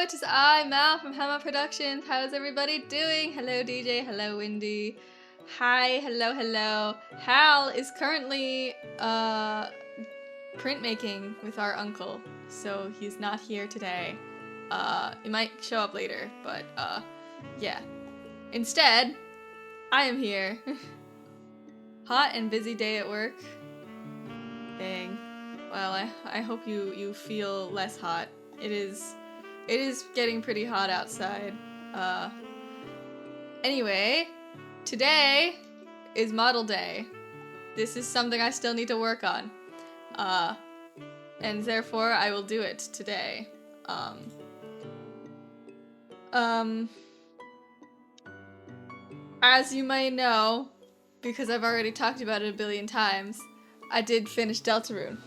it is I, Mal from Hammer Productions. How's everybody doing? Hello DJ, hello Windy. Hi, hello. Hal is currently printmaking with our uncle, so he's not here today. He might show up later, but yeah. Instead, I am here. Hot and busy day at work. Dang. Well, I hope you feel less hot. It is getting pretty hot outside. Anyway, today is model day. This is something I still need to work on. And therefore I will do it today. As you may know, because I've already talked about it a billion times, I did finish Deltarune.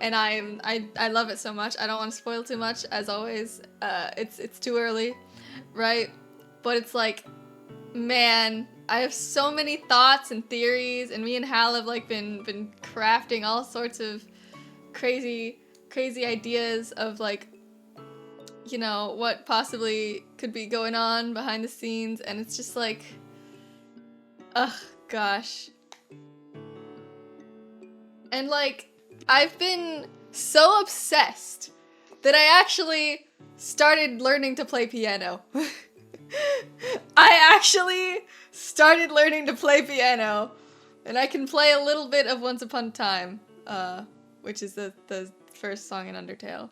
And I love it so much. I don't want to spoil too much, as always. It's too early, right? But it's like, man, I have so many thoughts and theories, and me and Hal have like been crafting all sorts of crazy ideas of like, you know, what possibly could be going on behind the scenes, and it's just like, ugh, gosh. And like, I've been so obsessed that I actually started learning to play piano. I actually started learning to play piano, and I can play a little bit of Once Upon a Time, which is the first song in Undertale.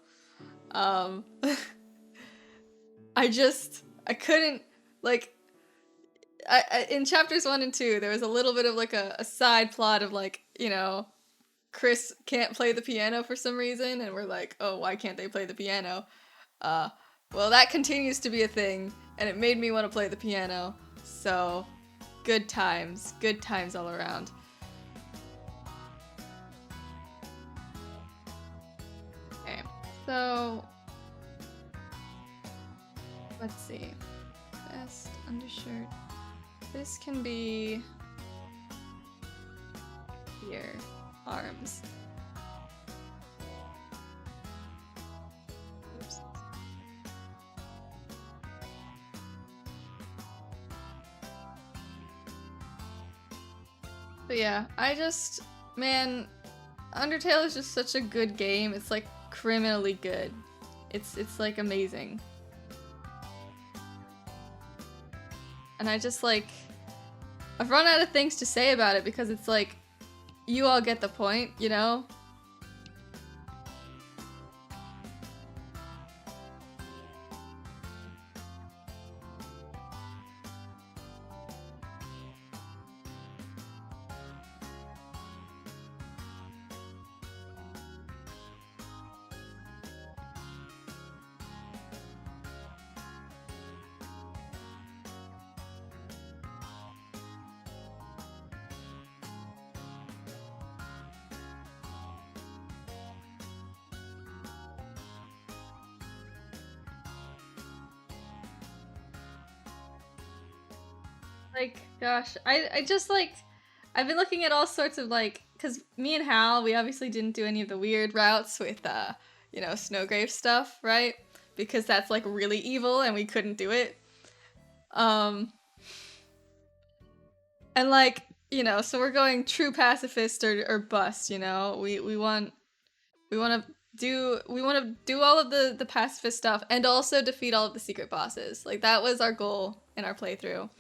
I couldn't, like, in chapters 1 and 2, there was a little bit of like a side plot of like, you know, Chris can't play the piano for some reason, and we're like, oh, why can't they play the piano? Well, that continues to be a thing, and it made me want to play the piano, so good times all around. Okay, so let's see. Best undershirt. This can be here. Arms. Oops. But yeah, man, Undertale is just such a good game. It's like criminally good. It's like amazing. And I've run out of things to say about it because it's like, you all get the point, you know? Like, gosh, I just like, I've been looking at all sorts of like, because me and Hal, we obviously didn't do any of the weird routes with, you know, Snowgrave stuff, right? Because that's like really evil and we couldn't do it. And like, you know, so we're going true pacifist or bust, you know? We want to do all of the pacifist stuff and also defeat all of the secret bosses. Like, that was our goal in our playthrough.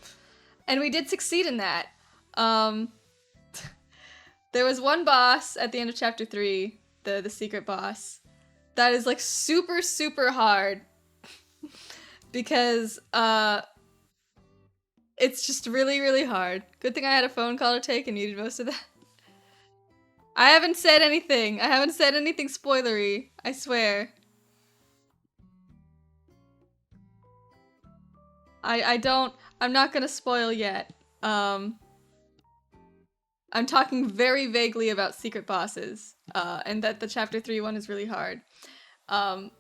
And we did succeed in that. There was one boss at the end of chapter 3, the secret boss, that is like super hard because it's just really hard. Good thing I had a phone call to take and needed most of that. I haven't said anything. I haven't said anything spoilery. I swear. I'm not gonna spoil yet. I'm talking very vaguely about secret bosses, and that the chapter 3 one is really hard. I'm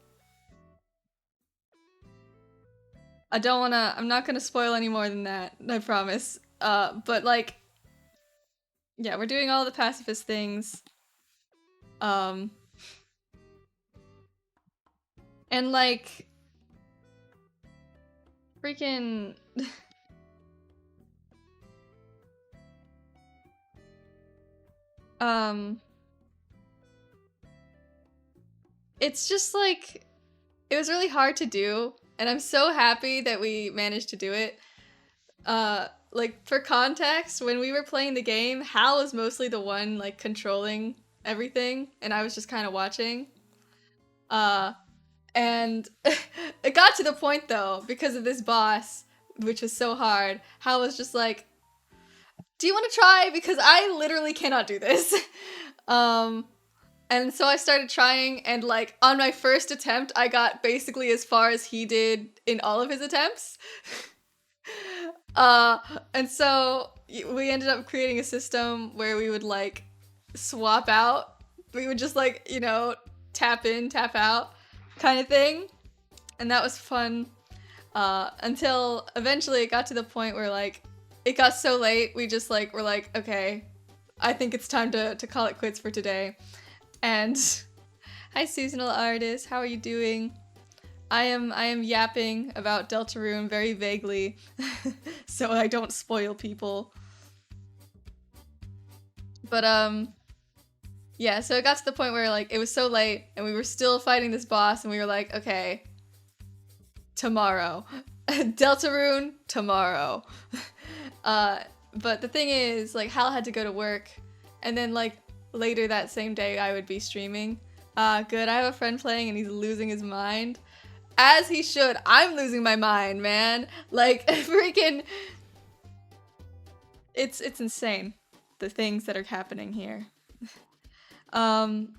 not gonna spoil any more than that, I promise. But like, yeah, we're doing all the pacifist things. And like, freaking um it's just like it was really hard to do, and I'm so happy that we managed to do it. Like for context, when we were playing the game, Hal was mostly the one like controlling everything, and I was just kind of watching. Uh, and it got to the point though, because of this boss, which was so hard. Hal was just like, "Do you want to try? Because I literally cannot do this." um, and so I started trying, and like on my first attempt, I got basically as far as he did in all of his attempts. Uh, and so we ended up creating a system where we would like swap out. We would just like, you know, tap in, tap out kind of thing. And that was fun. Until eventually it got to the point where like it got so late, we just like were like, okay, I think it's time to call it quits for today. And hi seasonal artist, how are you doing? I am yapping about Deltarune very vaguely, so I don't spoil people. But yeah, so it got to the point where like it was so late and we were still fighting this boss, and we were like, okay, tomorrow. Deltarune tomorrow. But the thing is, like Hal had to go to work, and then like later that same day I would be streaming. Good, I have a friend playing and he's losing his mind. As he should. I'm losing my mind, man. Like, freaking... It's insane, the things that are happening here. But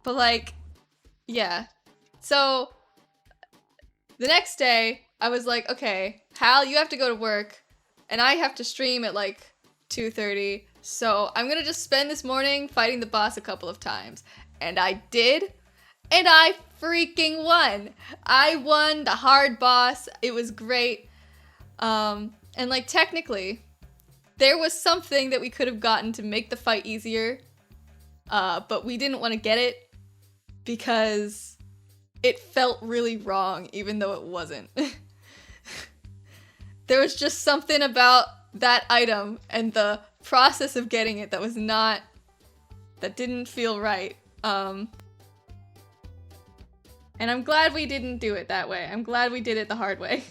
like, yeah. So, the next day, I was like, okay, Hal, you have to go to work, and I have to stream at like 2:30, so I'm gonna just spend this morning fighting the boss a couple of times. And I did. And I freaking won! I won the hard boss. It was great. And like technically, there was something that we could have gotten to make the fight easier. But we didn't want to get it because it felt really wrong, even though it wasn't. There was just something about that item and the process of getting it that didn't feel right. And I'm glad we didn't do it that way. I'm glad we did it the hard way.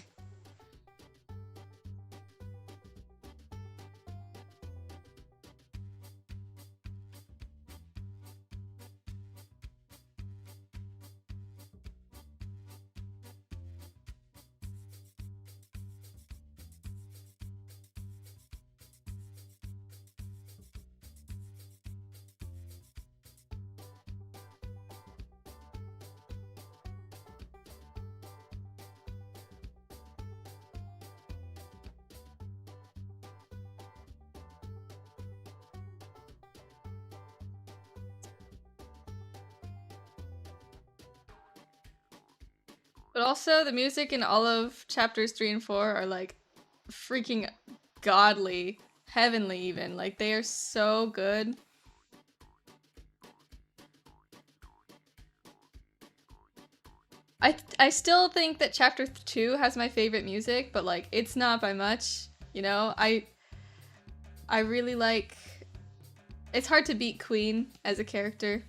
But also, the music in all of chapters 3 and 4 are like freaking godly, heavenly even. Like, they are so good. I still think that chapter 2 has my favorite music, but like, it's not by much, you know? I really like... It's hard to beat Queen as a character.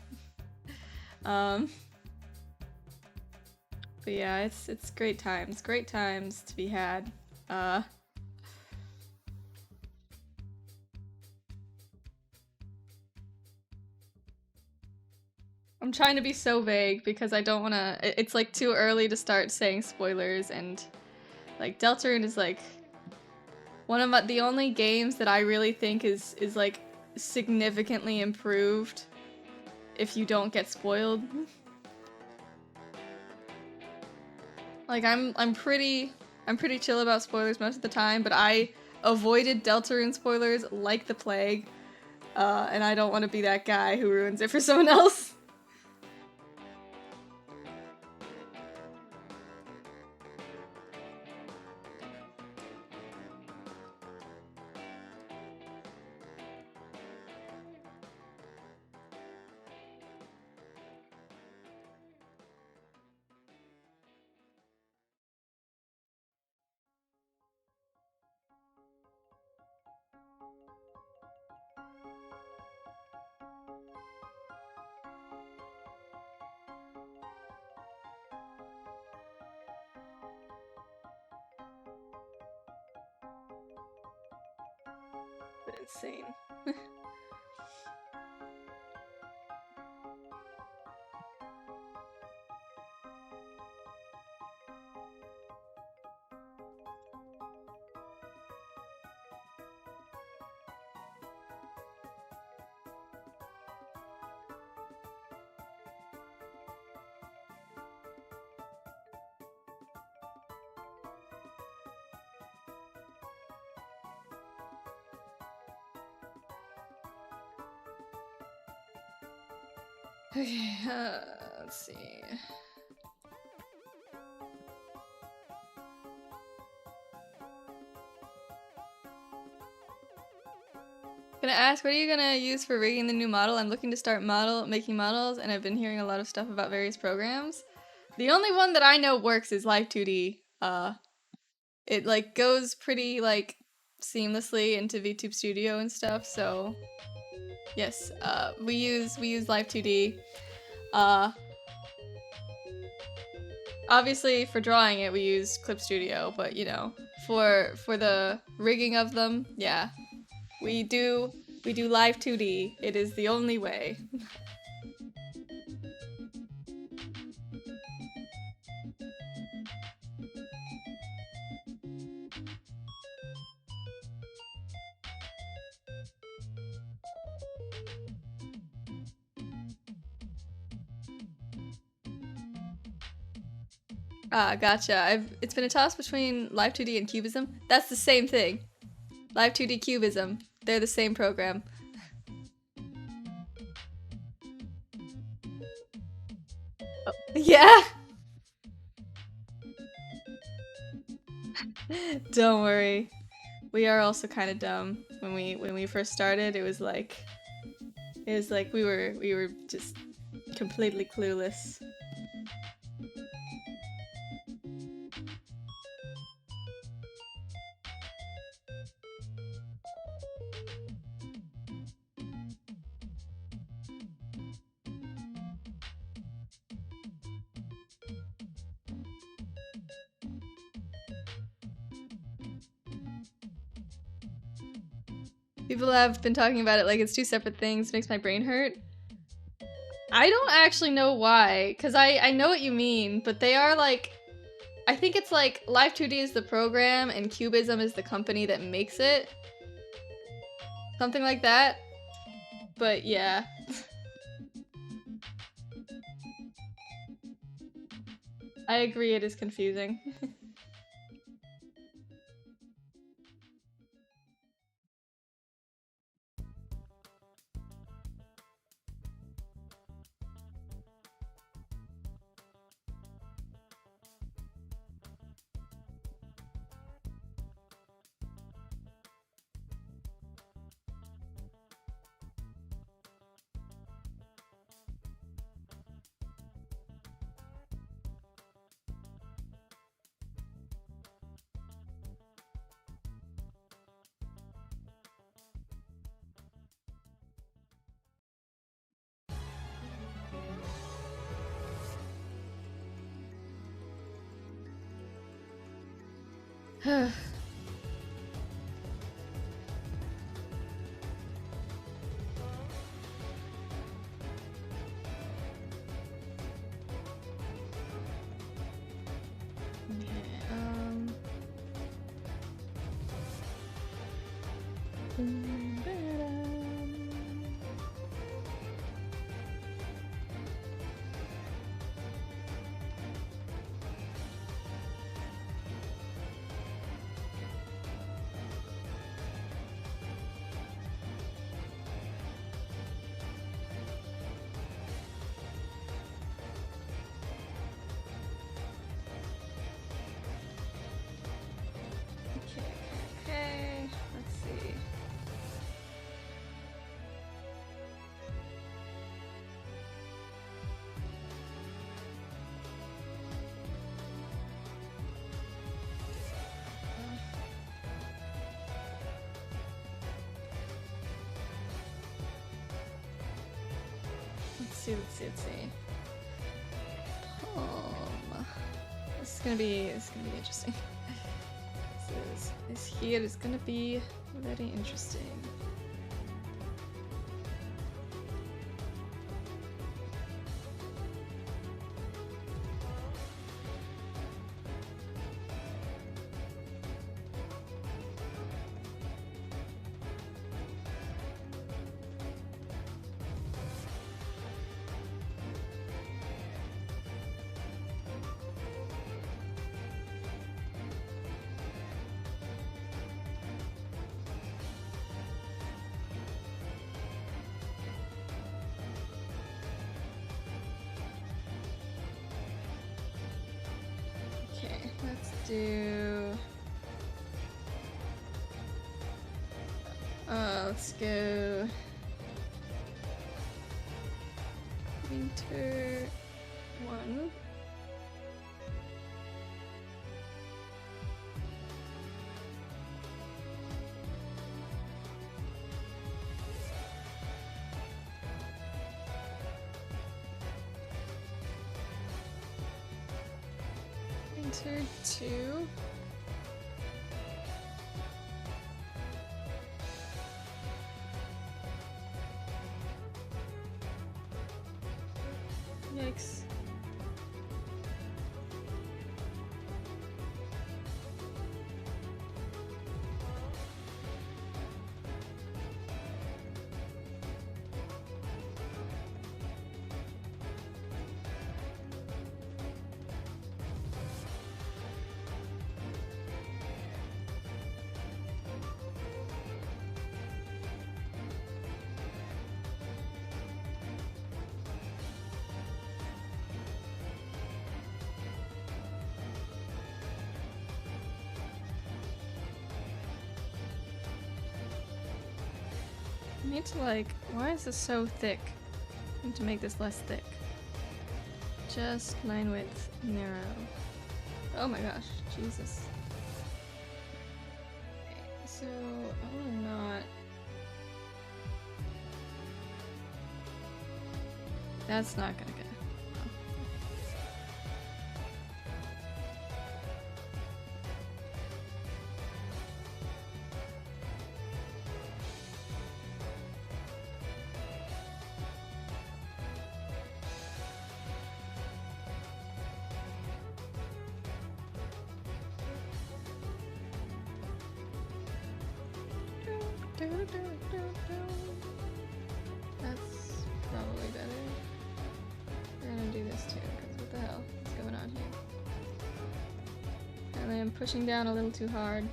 But yeah, it's great times to be had. I'm trying to be so vague because I don't want to. It's like too early to start saying spoilers, and like Deltarune is like one of the only games that I really think is like significantly improved if you don't get spoiled. Like I'm pretty chill about spoilers most of the time, but I avoided Deltarune spoilers like the plague, and I don't want to be that guy who ruins it for someone else. insane. Okay, let's see. Gonna ask, what are you gonna use for rigging the new model? I'm looking to start making models, and I've been hearing a lot of stuff about various programs. The only one that I know works is Live 2D. It like goes pretty like seamlessly into VTube Studio and stuff. So yes, we use Live 2D. Obviously for drawing it we use Clip Studio, but you know, for the rigging of them, yeah. We do Live 2D. It is the only way. Ah, gotcha. It's been a toss between Live 2D and Cubism. That's the same thing. Live 2D Cubism. They're the same program. Oh, yeah. Don't worry. We are also kind of dumb. When we first started, it was like we were just completely clueless. People have been talking about it like it's two separate things. Makes my brain hurt. I don't actually know why, because I know what you mean, but they are like... I think it's like Live 2D is the program and Cubism is the company that makes it. Something like that. But yeah. I agree, it is confusing. Okay, let's see. Let's see. This is gonna be interesting. This here is gonna be very interesting. Let's do... let's go... Winter 1. Winter 2. Yikes. I need to like, why is this so thick? I need to make this less thick. Just line width, narrow. Oh my gosh, Jesus. Okay, so I wanna not... That's not gonna go. That's probably better. We're gonna do this too, because what the hell is going on here? And I'm pushing down a little too hard.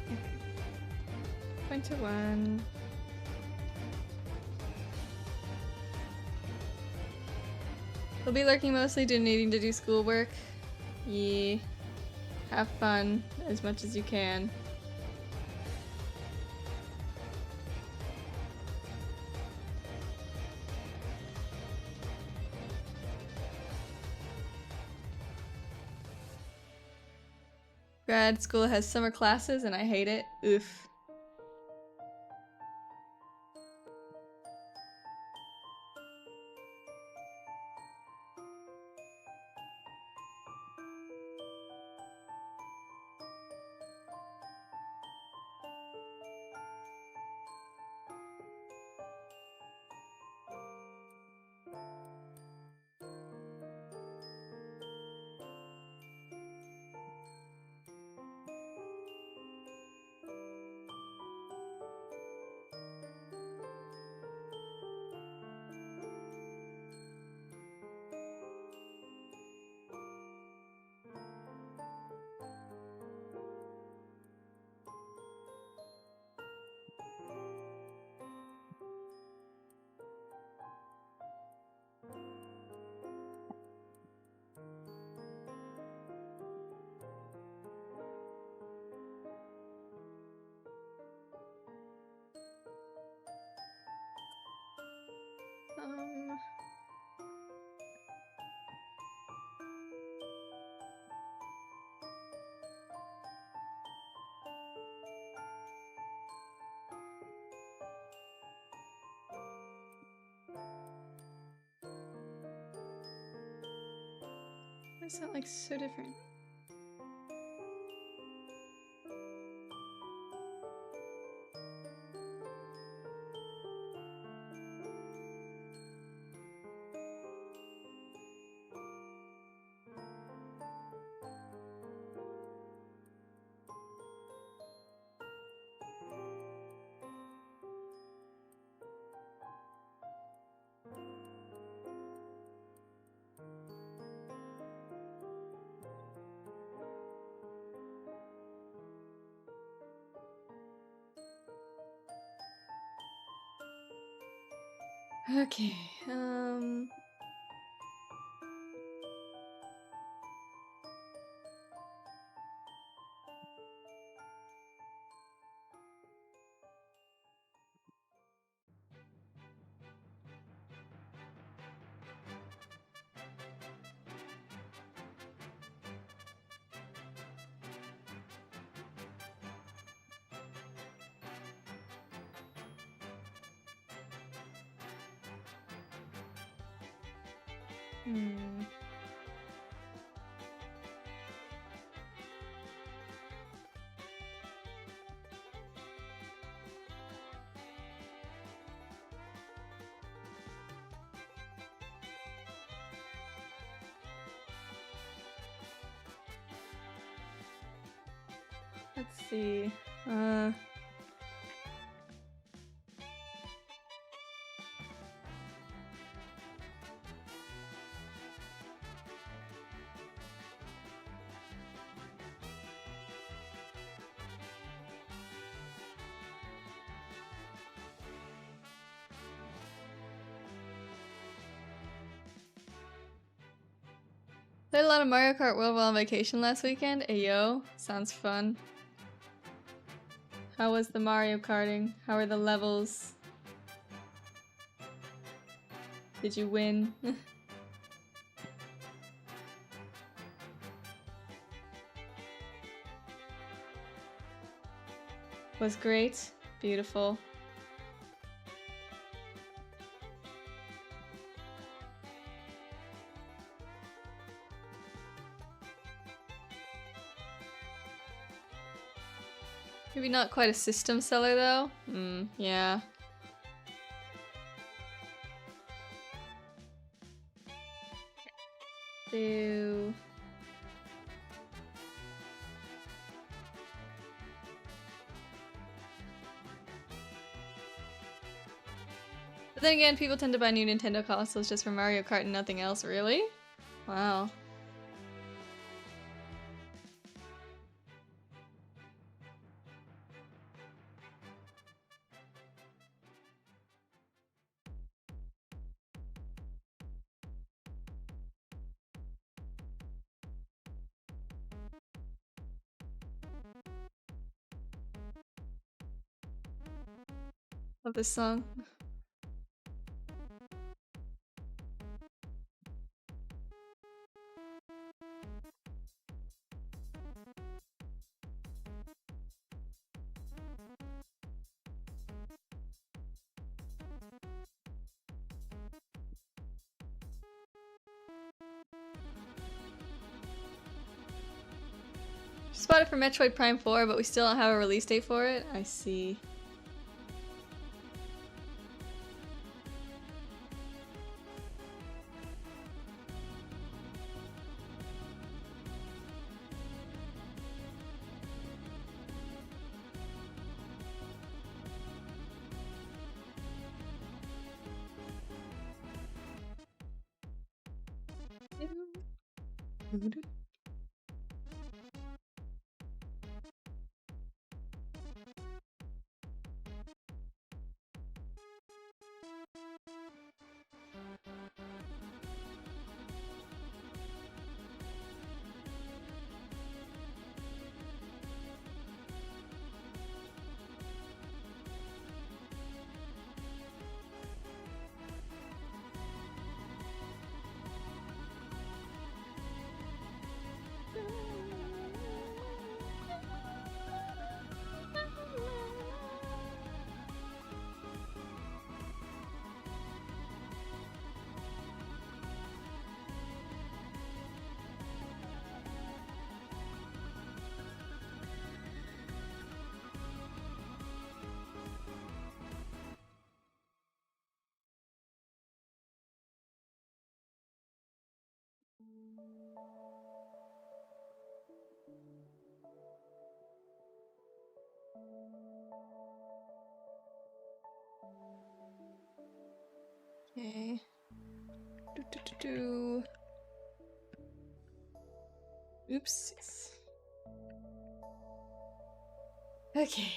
Okay. Point to 1. He'll be lurking mostly due to needing to do schoolwork. Yeah. Have fun as much as you can. Grad school has summer classes and I hate it. Oof. Why is that like so different? Okay, let's see. Played a lot of Mario Kart World while on vacation last weekend. Ayo, sounds fun. How was the Mario Karting? How are the levels? Did you win? Was great. Beautiful. Maybe not quite a system seller though. Yeah. Ew. But then again, people tend to buy new Nintendo consoles just for Mario Kart and nothing else, really? Wow. Love this song. Just bought it for Metroid Prime 4, but we still don't have a release date for it. I see. Okay. Oops. Okay.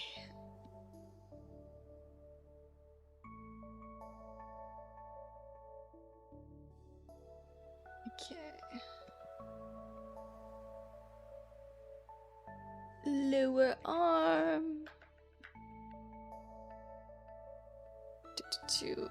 lower arm. Two.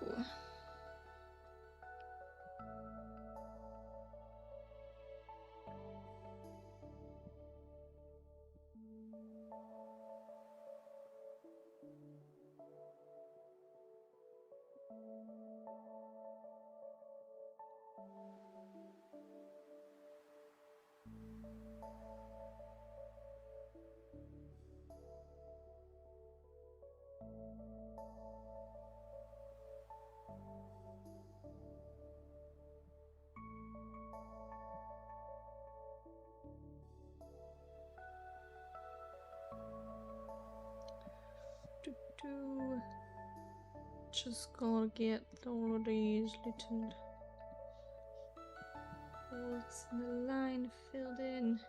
Just gonna get all these little holes in the line filled in.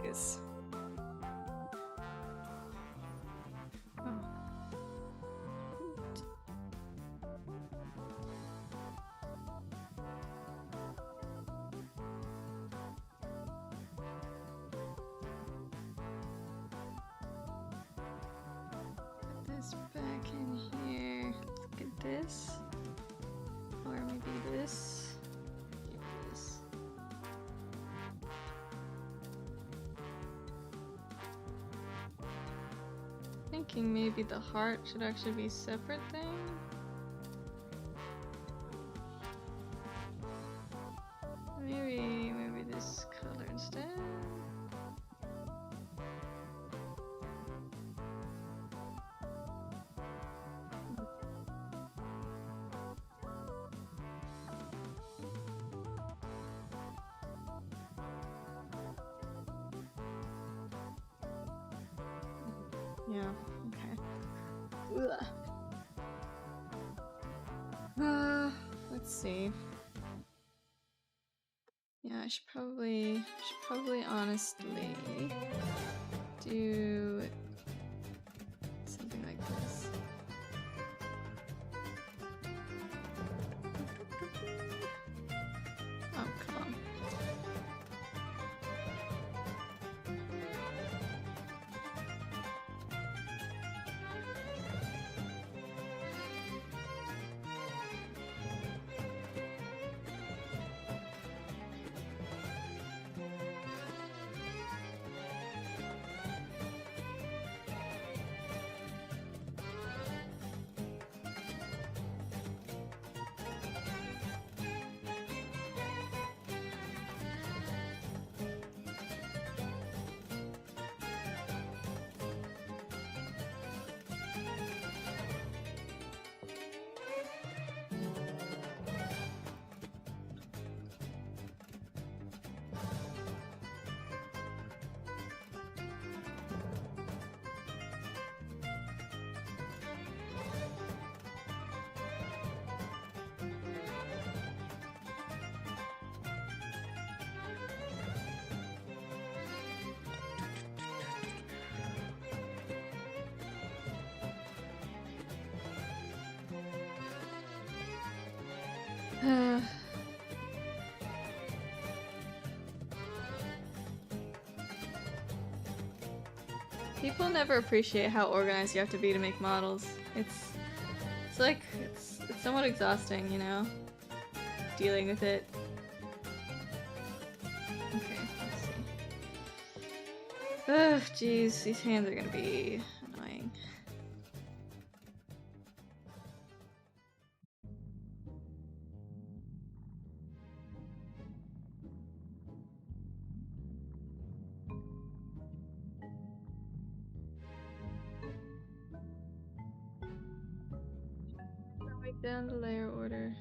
This. Put this back in here. Look at this. Or maybe this. Maybe this. Thinking maybe the heart should actually be a separate thing. Maybe this color instead. Yeah, okay. Let's see. Yeah, I should probably honestly do something like this. Oh, come on. People never appreciate how organized you have to be to make models. It's like it's somewhat exhausting, you know, dealing with it. Okay, let's see. Ugh, jeez, these hands are gonna be annoying. Write down the layer order.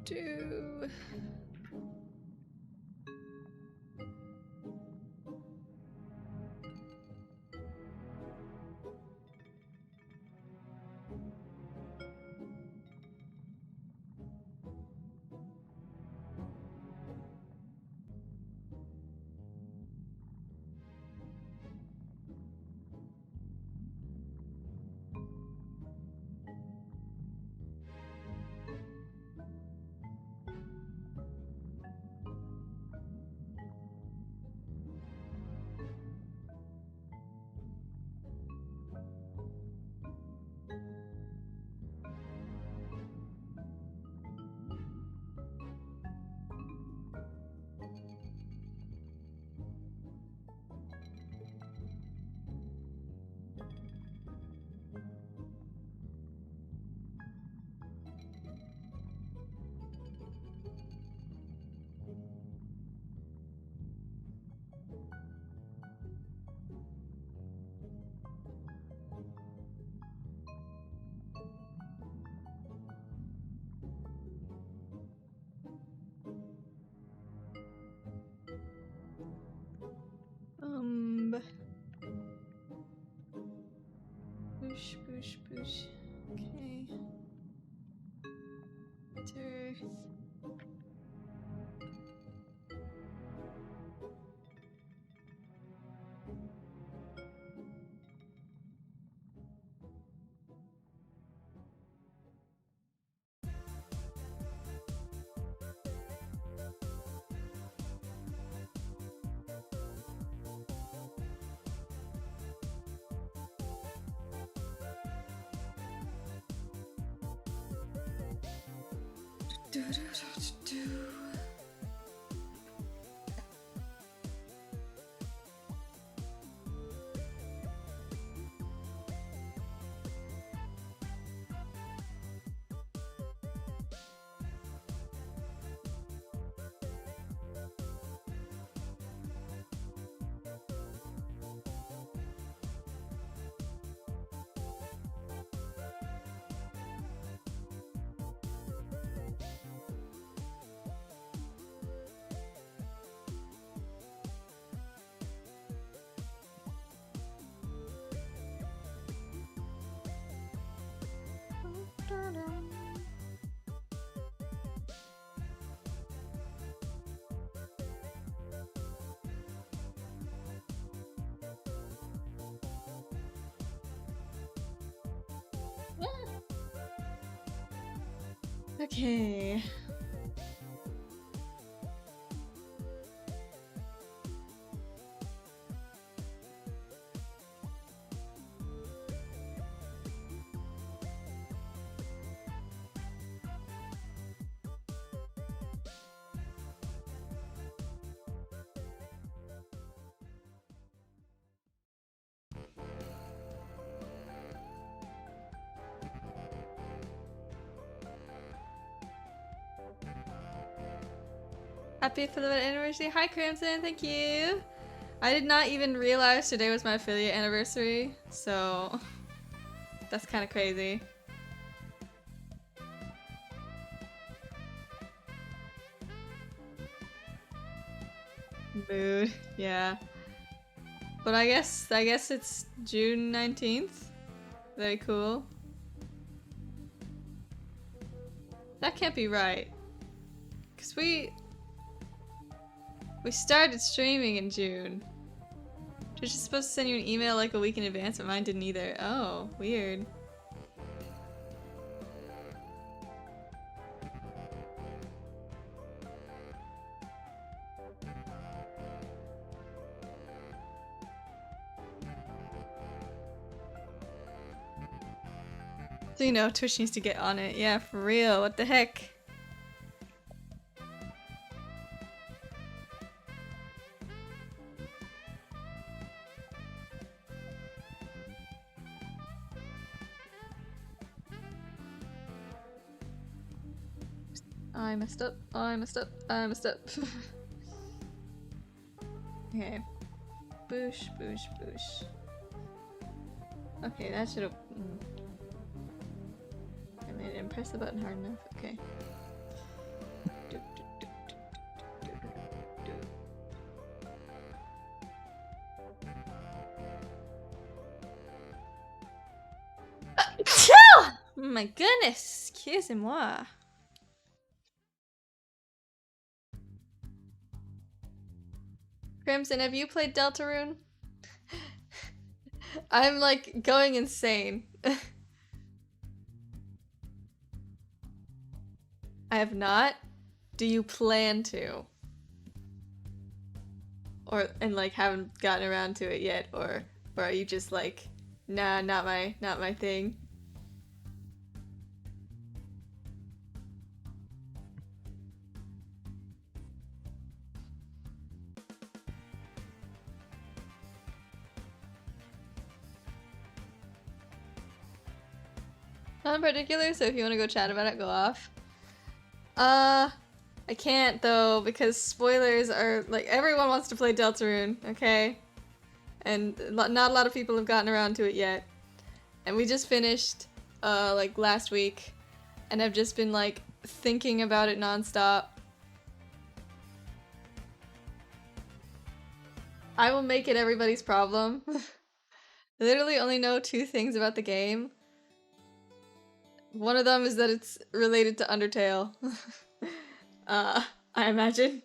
Do. Boosh, boosh, boosh. Okay. Enter. Do, do, do, do. Okay. Happy affiliate anniversary. Hi, Crimson. Thank you. I did not even realize today was my affiliate anniversary, so that's kind of crazy. Mood, yeah. But I guess it's June 19th. Very cool. That can't be right. Cause we started streaming in June. Twitch is supposed to send you an email like a week in advance, but mine didn't either. Oh, weird. So you know, Twitch needs to get on it. Yeah, for real. What the heck? I messed up. I messed up. I messed up. Okay. Boosh, boosh, boosh. Okay, that should've... I didn't press the button hard enough. Okay. Oh my goodness! Excusez-moi. Crimson, have you played Deltarune? I'm like going insane. I have not. Do you plan to? And like haven't gotten around to it yet, or are you just like, nah, not my thing? Not in particular, so if you want to go chat about it, go off. I can't though, because spoilers are like, everyone wants to play Deltarune, okay? And not a lot of people have gotten around to it yet. And we just finished, like last week, and I've just been like thinking about it nonstop. I will make it everybody's problem. I literally only know 2 things about the game. One of them is that it's related to Undertale. I imagine.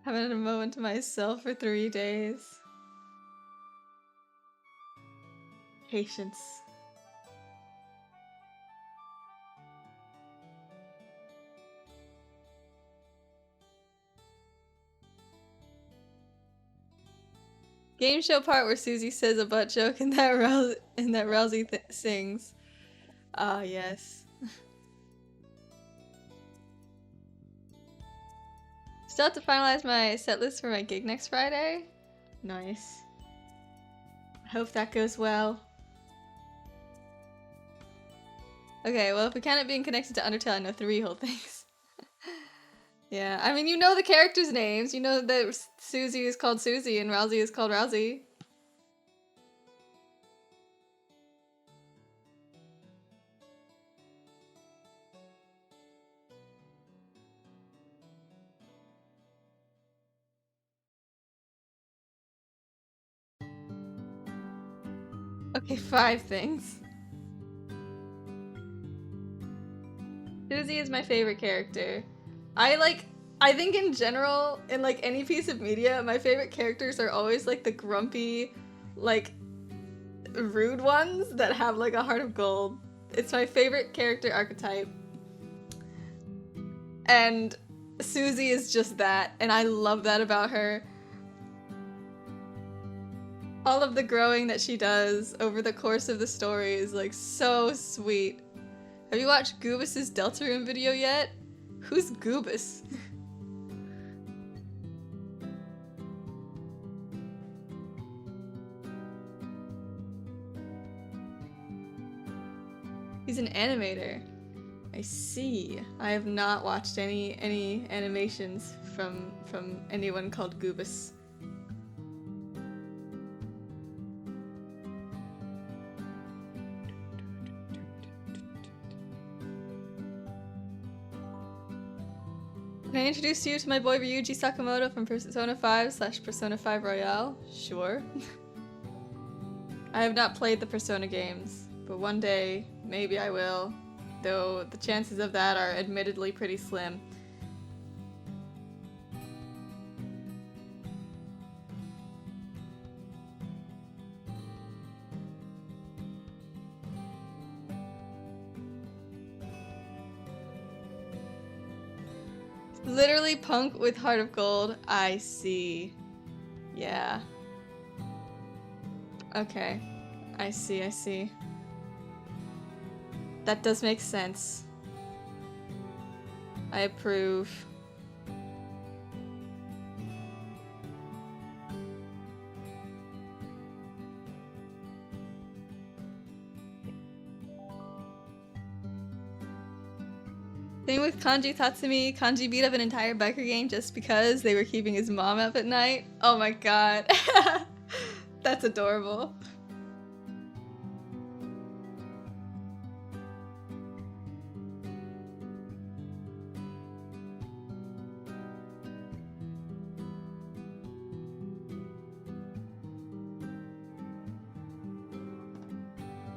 Having a moment to myself for 3 days. Patience. Game show part where Susie says a butt joke and that Rousey sings. Ah, yes. Still have to finalize my set list for my gig next Friday. Nice. I hope that goes well. Okay, well if we count it being connected to Undertale, I know 3 whole things. Yeah, I mean, you know the characters' names. You know that Susie is called Susie and Rousey is called Rousey. Okay, 5 things. Susie is my favorite character. I think in general, in like any piece of media, my favorite characters are always like the grumpy, like rude ones that have like a heart of gold. It's my favorite character archetype. And Susie is just that, and I love that about her. All of the growing that she does over the course of the story is like so sweet. Have you watched Goobus's Deltarune video yet? Who's Goobus? He's an animator. I see. I have not watched any animations from anyone called Goobus. Can I introduce you to my boy Ryuji Sakamoto from Persona 5 / Persona 5 Royale? Sure. I have not played the Persona games, but one day, maybe I will. Though the chances of that are admittedly pretty slim. Literally punk with Heart of Gold. I see. Yeah. Okay. I see. That does make sense. I approve. Thing with Kanji Tatsumi, Kanji beat up an entire biker gang just because they were keeping his mom up at night. Oh my god. That's adorable.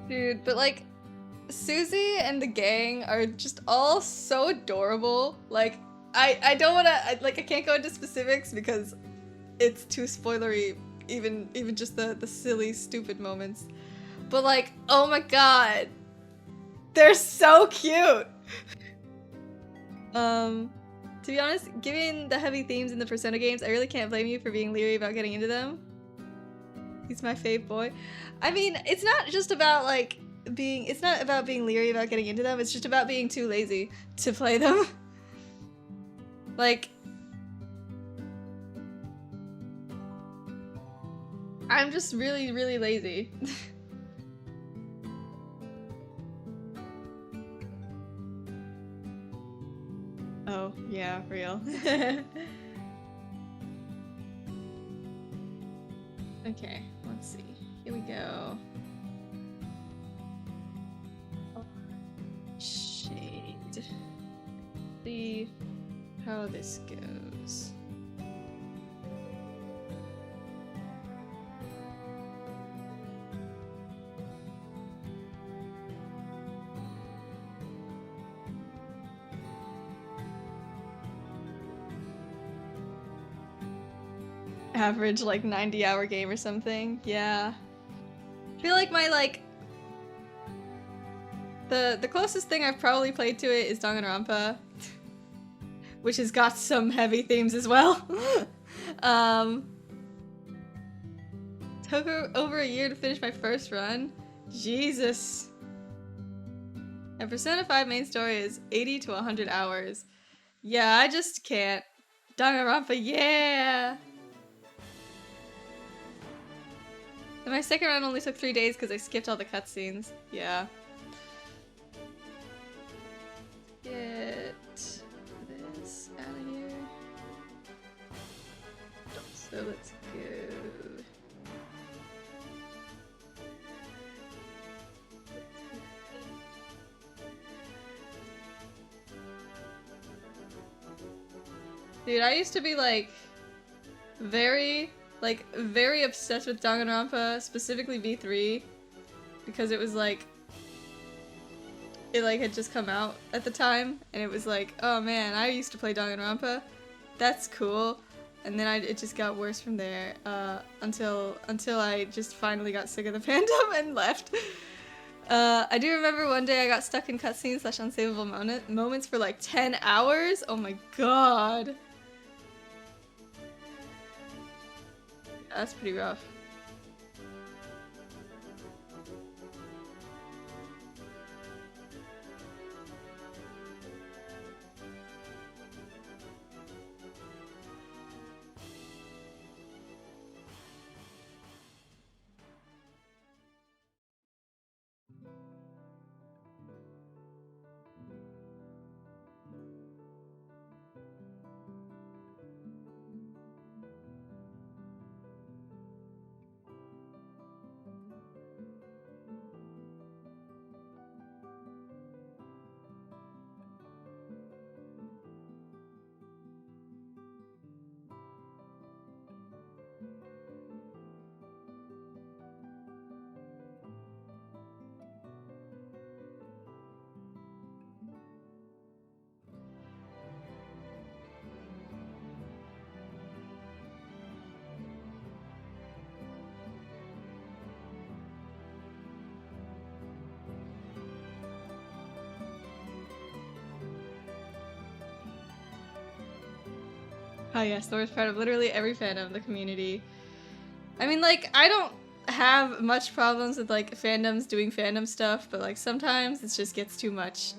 Dude, but like, Susie and the gang are just all so adorable. Like, I don't wanna, I can't go into specifics because it's too spoilery, even just the silly, stupid moments. But like, oh my god. They're so cute! To be honest, given the heavy themes in the Persona games, I really can't blame you for being leery about getting into them. He's my fave boy. I mean, it's not just about like it's not about being leery about getting into them, it's just about being too lazy to play them. Like, I'm just really, really lazy. Oh, yeah, real. Okay, let's see. Here we go. Shade. See how this goes. Average like 90-hour game or something. Yeah. I feel like my the closest thing I've probably played to it is Danganronpa, which has got some heavy themes as well. Took over a year to finish my first run. Jesus. And Persona 5 main story is 80 to 100 hours. Yeah, I just can't. Danganronpa, yeah! And my second run only took 3 days because I skipped all the cutscenes. Yeah. Get this out of here. So let's go. Dude, I used to be like very obsessed with Danganronpa, specifically V3, because it was like it had just come out at the time, and it was like, oh man, I used to play Danganronpa. That's cool. And then it just got worse from there, until I just finally got sick of the fandom and left. I do remember one day I got stuck in cutscenes / unsavable moments for like 10 hours. Oh my god. That's pretty rough. Oh yes, the worst part of literally every fandom of the community. I mean, like, I don't have much problems with, like, fandoms doing fandom stuff, but, like, sometimes it just gets too much.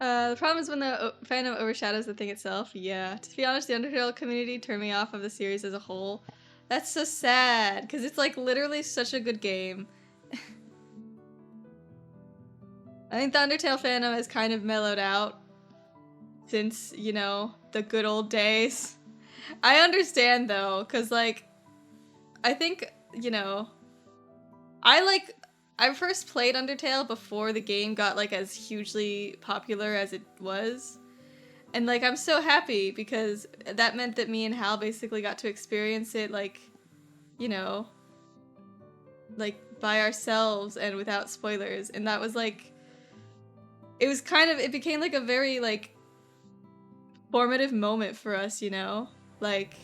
The problem is when the fandom overshadows the thing itself. Yeah, to be honest, the Undertale community turned me off of the series as a whole. That's so sad, because it's like literally such a good game. I think the Undertale fandom has kind of mellowed out since, you know, the good old days. I understand though, because like, I think, you know, I first played Undertale before the game got like as hugely popular as it was. And like I'm so happy because that meant that me and Hal basically got to experience it like, you know, like by ourselves and without spoilers. And that was like it became like a very like formative moment for us, you know? Like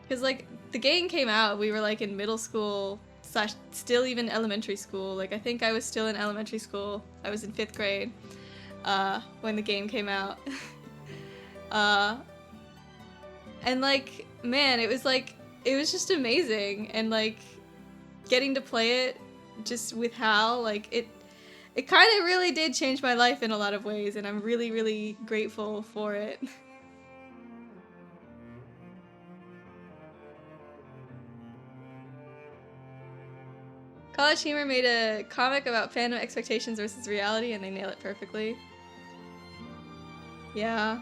cuz like the game came out, we were like in middle school / still even elementary school. Like I think I was still in elementary school. I was in 5th grade. When the game came out. And like, man, it was just amazing. And like, getting to play it just with Hal, like, it kind of really did change my life in a lot of ways, and I'm really, really grateful for it. College Humor made a comic about fandom expectations versus reality, and they nail it perfectly. Yeah.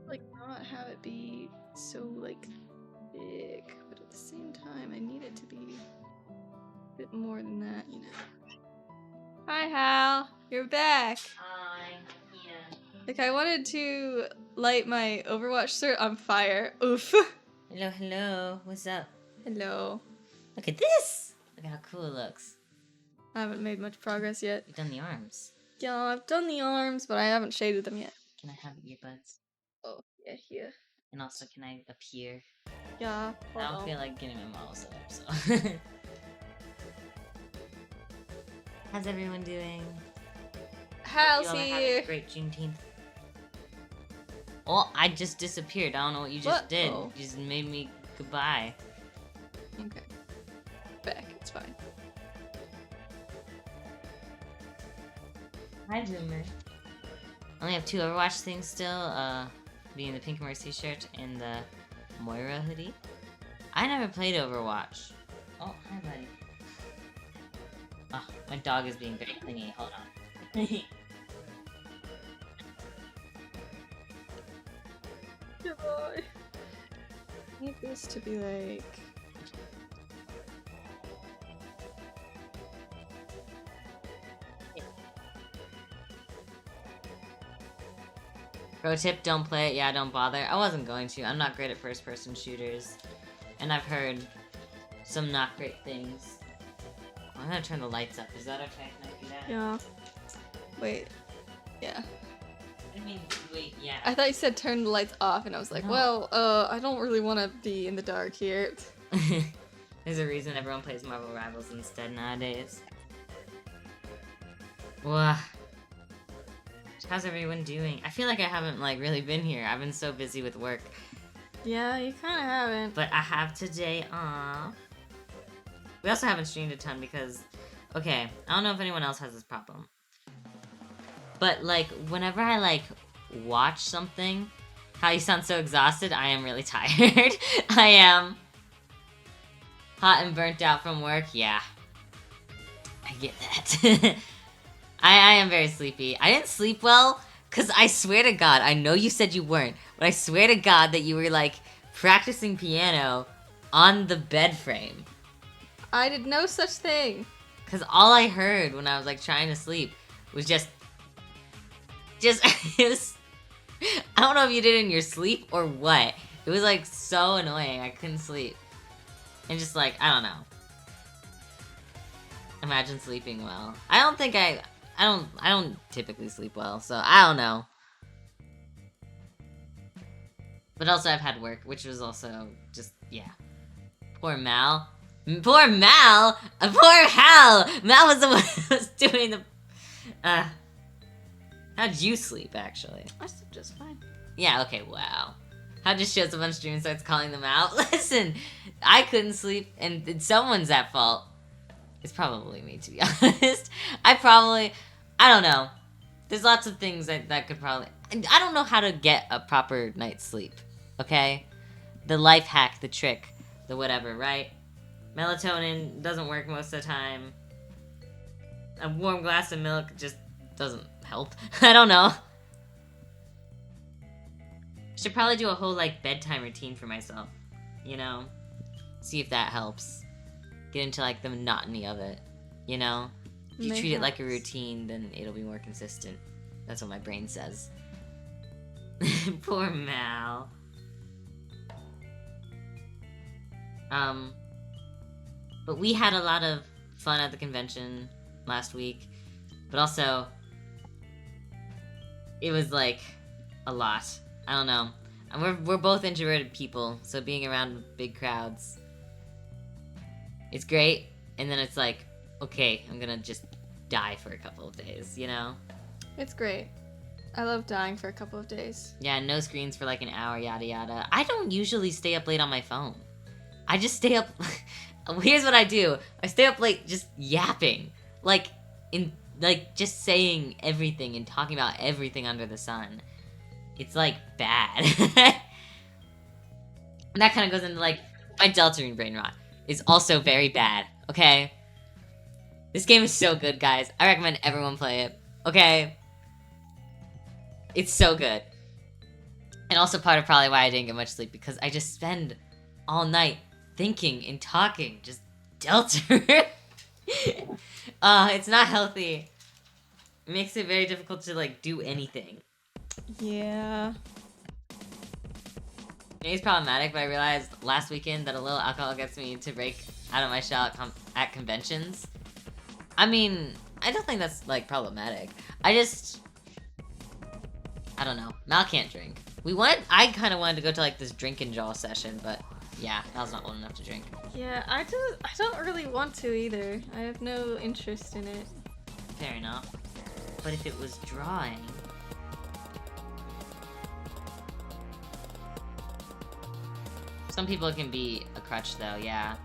Like, not have it be so, like, big, but at the same time, I need it to be a bit more than that, you know. Hi, Hal. You're back. Hi. Yeah. Like, I wanted to light my Overwatch shirt on fire. Oof. Hello, hello. What's up? Hello. Look at this! Look at how cool it looks. I haven't made much progress yet. You've done the arms. Yeah, I've done the arms, but I haven't shaded them yet. Can I have earbuds? Oh, yeah, here. And also, can I appear? Yeah, I don't hold on. feel like getting my model set up, so. How's everyone doing? Hal's You all are having here. a great Juneteenth. Oh, I just disappeared. I don't know what you just did. Oh. You just made me goodbye. Okay. Back, it's fine. Hi, Zoomer. I only have 2 Overwatch things still, being the Pink Mercy shirt and the Moira hoodie. I never played Overwatch. Oh, hi, buddy. Oh, my dog is being very clingy. Hold on. Good boy. I need this to be like... Pro tip, don't play it. Yeah, don't bother. I wasn't going to. I'm not great at first-person shooters. And I've heard some not great things. Oh, I'm gonna turn the lights up. Is that okay? Can I do that? Yeah. Wait. Yeah. I mean, wait, yeah. I thought you said turn the lights off, and I was like, No. well, I don't really want to be in the dark here. There's a reason everyone plays Marvel Rivals instead nowadays. Wah. How's everyone doing? I feel like I haven't, like, really been here. I've been so busy with work. Yeah, you kind of haven't. But I have today off. We also haven't streamed a ton because... Okay, I don't know if anyone else has this problem. But, like, whenever I, like, watch something... How you sound so exhausted? I am really tired. I am. Hot and burnt out from work, yeah. I get that. I am very sleepy. I didn't sleep well, because I swear to God, I know you said you weren't, but I swear to God that you were, like, practicing piano on the bed frame. I did no such thing. Because all I heard when I was, like, trying to sleep was just, it was, I don't know if you did it in your sleep or what. It was, like, so annoying. I couldn't sleep. And just, like, I don't know. Imagine sleeping well. I don't think I don't typically sleep well, so I don't know. But also I've had work, which was also just, yeah. Poor Mal. Poor Mal! Poor Hal! Mal was the one who was doing the... How'd you sleep, actually? I slept just fine. Yeah, okay, wow. Hal just shows up on stream and starts calling them out. Listen, I couldn't sleep, and someone's at fault. It's probably me, to be honest. I don't know. There's lots of things that could probably... I don't know how to get a proper night's sleep, okay? The life hack, the trick, the whatever, right? Melatonin doesn't work most of the time. A warm glass of milk just doesn't help. I don't know. Should probably do a whole, like, bedtime routine for myself. You know? See if that helps. Get into, like, the monotony of it. You know? If you treat it like a routine, then it'll be more consistent. That's what my brain says. Poor Mal. But we had a lot of fun at the convention last week. But also, it was, like, a lot. I don't know. And we're both introverted people, so being around big crowds, it's great. And then it's like, okay, I'm gonna just die for a couple of days, you know? It's great. I love dying for a couple of days. Yeah, no screens for like an hour, yada yada. I don't usually stay up late on my phone. I just stay up... Here's what I do. I stay up late just yapping. Like, just saying everything and talking about everything under the sun. It's, like, bad. And that kind of goes into, like, my Deltarune brain rot is also very bad, okay? This game is so good, guys. I recommend everyone play it, okay? It's so good. And also part of probably why I didn't get much sleep, because I just spend all night thinking and talking, just Deltarune. It's not healthy. It makes it very difficult to, like, do anything. Yeah. It's problematic, but I realized last weekend that a little alcohol gets me to break out of my shell at conventions. I mean, I don't think that's, like, problematic. I don't know. Mal can't drink. I kind of wanted to go to, like, this drink and draw session, but yeah, Mal's not old enough to drink. Yeah, I don't really want to either. I have no interest in it. Fair enough. But if it was drawing... Some people can be a crutch, though, yeah.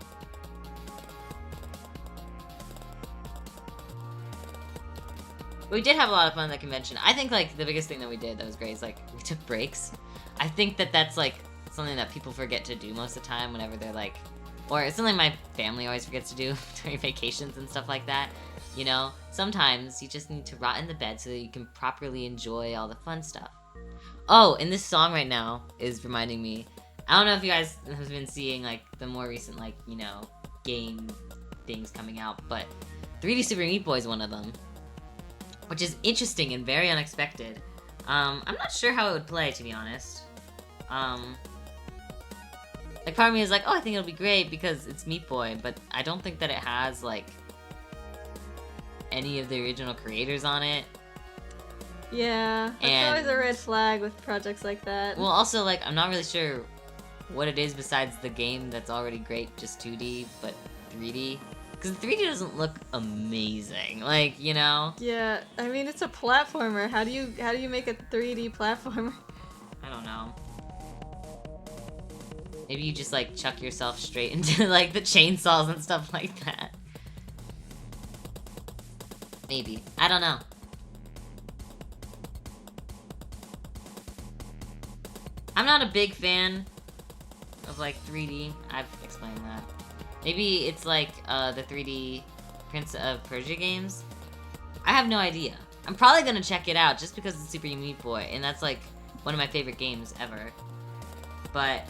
But we did have a lot of fun at the convention. I think, like, the biggest thing that we did that was great is, like, we took breaks. I think that that's, like, something that people forget to do most of the time whenever they're, like... Or it's something my family always forgets to do during vacations and stuff like that. You know? Sometimes you just need to rot in the bed so that you can properly enjoy all the fun stuff. Oh, and this song right now is reminding me... I don't know if you guys have been seeing, like, the more recent, like, you know, game things coming out, but 3D Super Meat Boy is one of them. Which is interesting and very unexpected. I'm not sure how it would play, to be honest. Like, part of me is like, oh, I think it'll be great because it's Meat Boy, but I don't think that it has, like, any of the original creators on it. Yeah, that's always a red flag with projects like that. Well, also, like, I'm not really sure what it is besides the game that's already great, just 2D, but 3D. Because 3D doesn't look amazing, like, you know? Yeah, I mean, it's a platformer. How do you make a 3D platformer? I don't know. Maybe you just, like, chuck yourself straight into, like, the chainsaws and stuff like that. Maybe. I don't know. I'm not a big fan of, like, 3D. I've explained that. Maybe it's like the 3D Prince of Persia games. I have no idea. I'm probably gonna check it out just because it's Super Meat Boy, and that's like one of my favorite games ever. But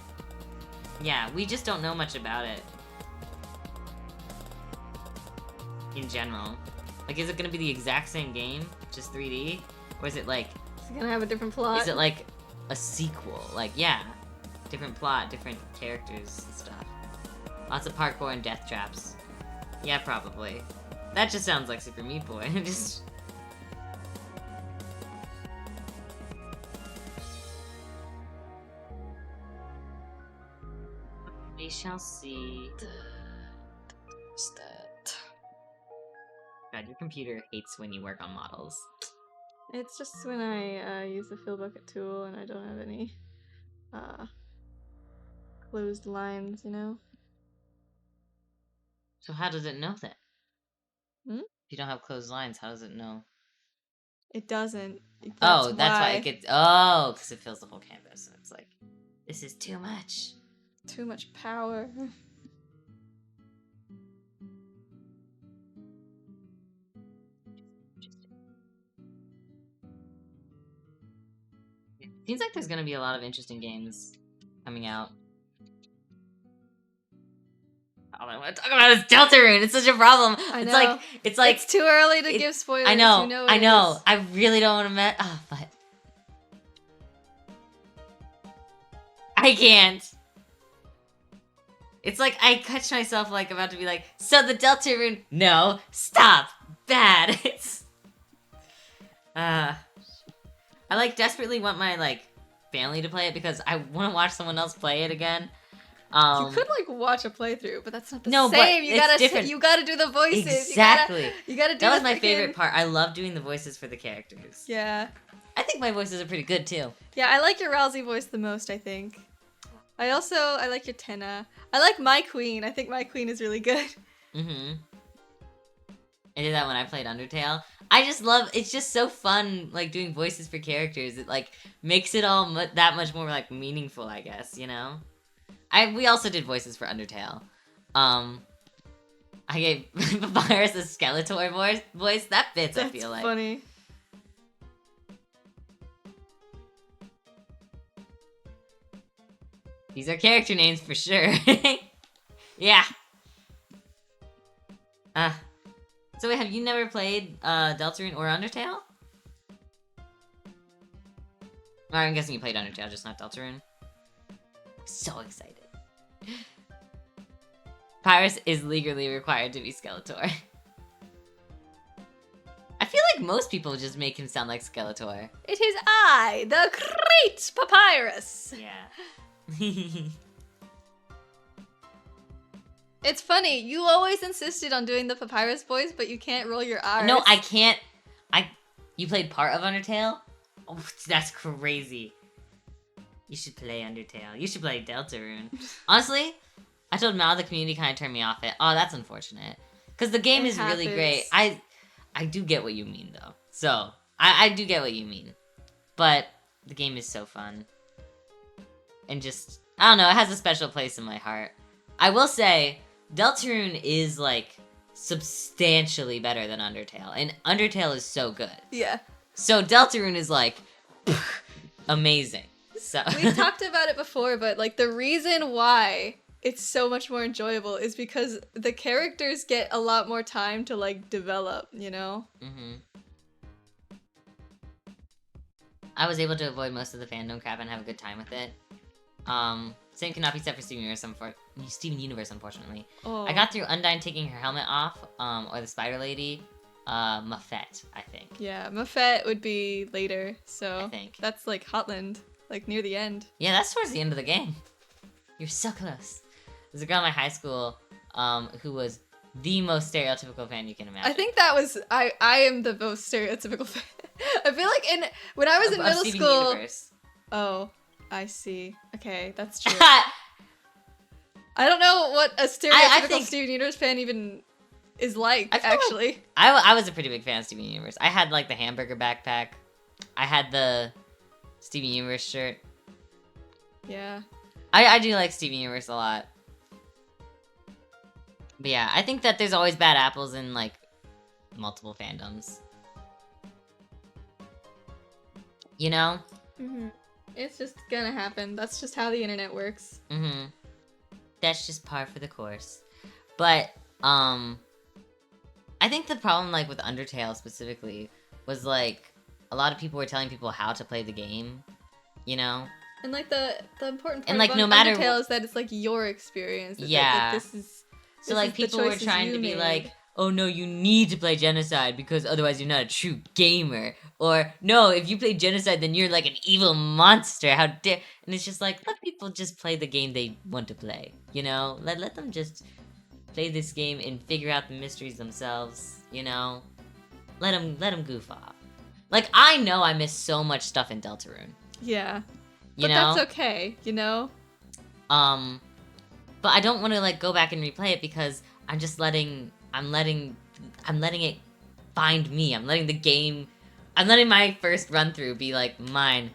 yeah, we just don't know much about it in general. Like, is it gonna be the exact same game, just 3D, or is it like? Is it gonna have a different plot? Is it like a sequel? Like, yeah, different plot, different characters and stuff. Lots of parkour and death traps. Yeah, probably. That just sounds like Super Meat Boy. Just. We shall see. What's that? God, your computer hates when you work on models. It's just when I use the fill bucket tool and I don't have any closed lines, you know? So how does it know that? Hmm? If you don't have closed lines, how does it know? It doesn't. That's why it gets. Oh, because it fills the whole canvas, and it's like, this is too much. Too much power. Seems like there's gonna be a lot of interesting games coming out. All I want to talk about is Deltarune. It's such a problem. I know. It's like it's too early to give spoilers. I know. You know I know. is. I really don't want to but I can't. It's like I catch myself like about to be like, so the Deltarune. No, stop. Bad. It's. I like desperately want my like family to play it because I want to watch someone else play it again. You could like watch a playthrough, but that's not the no, same. But you gotta different. You gotta do the voices. Exactly. You gotta do. That was my favorite part. I love doing the voices for the characters. Yeah. I think my voices are pretty good too. Yeah, I like your Rousey voice the most. I think. I like your Tenna. I like my Queen. I think my Queen is really good. Mm-hmm. I did that when I played Undertale. I just love, it's just so fun, like, doing voices for characters. It, like, makes it all that much more, like, meaningful, I guess, you know? We also did voices for Undertale. I gave Papyrus a Skeletor voice. That fits, I feel like. That's funny. These are character names for sure. Yeah. So wait, have you never played Deltarune or Undertale? Or I'm guessing you played Undertale, just not Deltarune. So excited. Pyrus is legally required to be Skeletor. I feel like most people just make him sound like Skeletor. It is I, the great Papyrus. Yeah. It's funny, you always insisted on doing the Papyrus voice, but you can't roll your R's. No, I can't. You played part of Undertale? Oh, that's crazy. You should play Undertale. You should play Deltarune. Honestly, I told Mal the community kind of turned me off it. Oh, that's unfortunate. Because the game is really great. I do get what you mean, though. So, I do get what you mean. But the game is so fun. And just, I don't know, it has a special place in my heart. I will say, Deltarune is, like, substantially better than Undertale. And Undertale is so good. Yeah. So Deltarune is, like, amazing. So We've talked about it before, but, like, the reason why it's so much more enjoyable is because the characters get a lot more time to, like, develop, you know? Mm-hmm. I was able to avoid most of the fandom crap and have a good time with it. Same cannot be said for Steven Universe, unfortunately. Oh. I got through Undyne taking her helmet off, or the Spider Lady, Muffet, I think. Yeah, Muffet would be later, so I think. that's like Hotland, like near the end. Yeah, that's towards the end of the game. You're so close. There's a girl in my high school, who was the most stereotypical fan you can imagine. I think that was I am the most stereotypical fan. I feel like when I was in middle Steven school. Universe. Oh, I see. Okay, that's true. I don't know what a stereotypical think Steven Universe fan even is like, I feel actually. Like I was a pretty big fan of Steven Universe. I had, like, the hamburger backpack. I had the Steven Universe shirt. Yeah. I do like Steven Universe a lot. But yeah, I think that there's always bad apples in, like, multiple fandoms. You know? Mm-hmm. It's just gonna happen. That's just how the internet works. Mm-hmm. That's just par for the course. But, I think the problem, like, with Undertale specifically was, like, a lot of people were telling people how to play the game, you know? And, like, the important part And, like, of no matter Undertale is that it's, like, your experience. Yeah. Like, this is... So, like, people were trying to be like, oh no, you need to play Genocide because otherwise you're not a true gamer. Or, no, if you play Genocide, then you're like an evil monster. How dare... And it's just like, let people just play the game they want to play, you know? Let them just play this game and figure out the mysteries themselves, you know? Let them goof off. Like, I know I missed so much stuff in Deltarune. Yeah. You But know? that's okay, you know? But I don't want to, like, go back and replay it because I'm just letting it find me. I'm letting my first run through be, like, mine.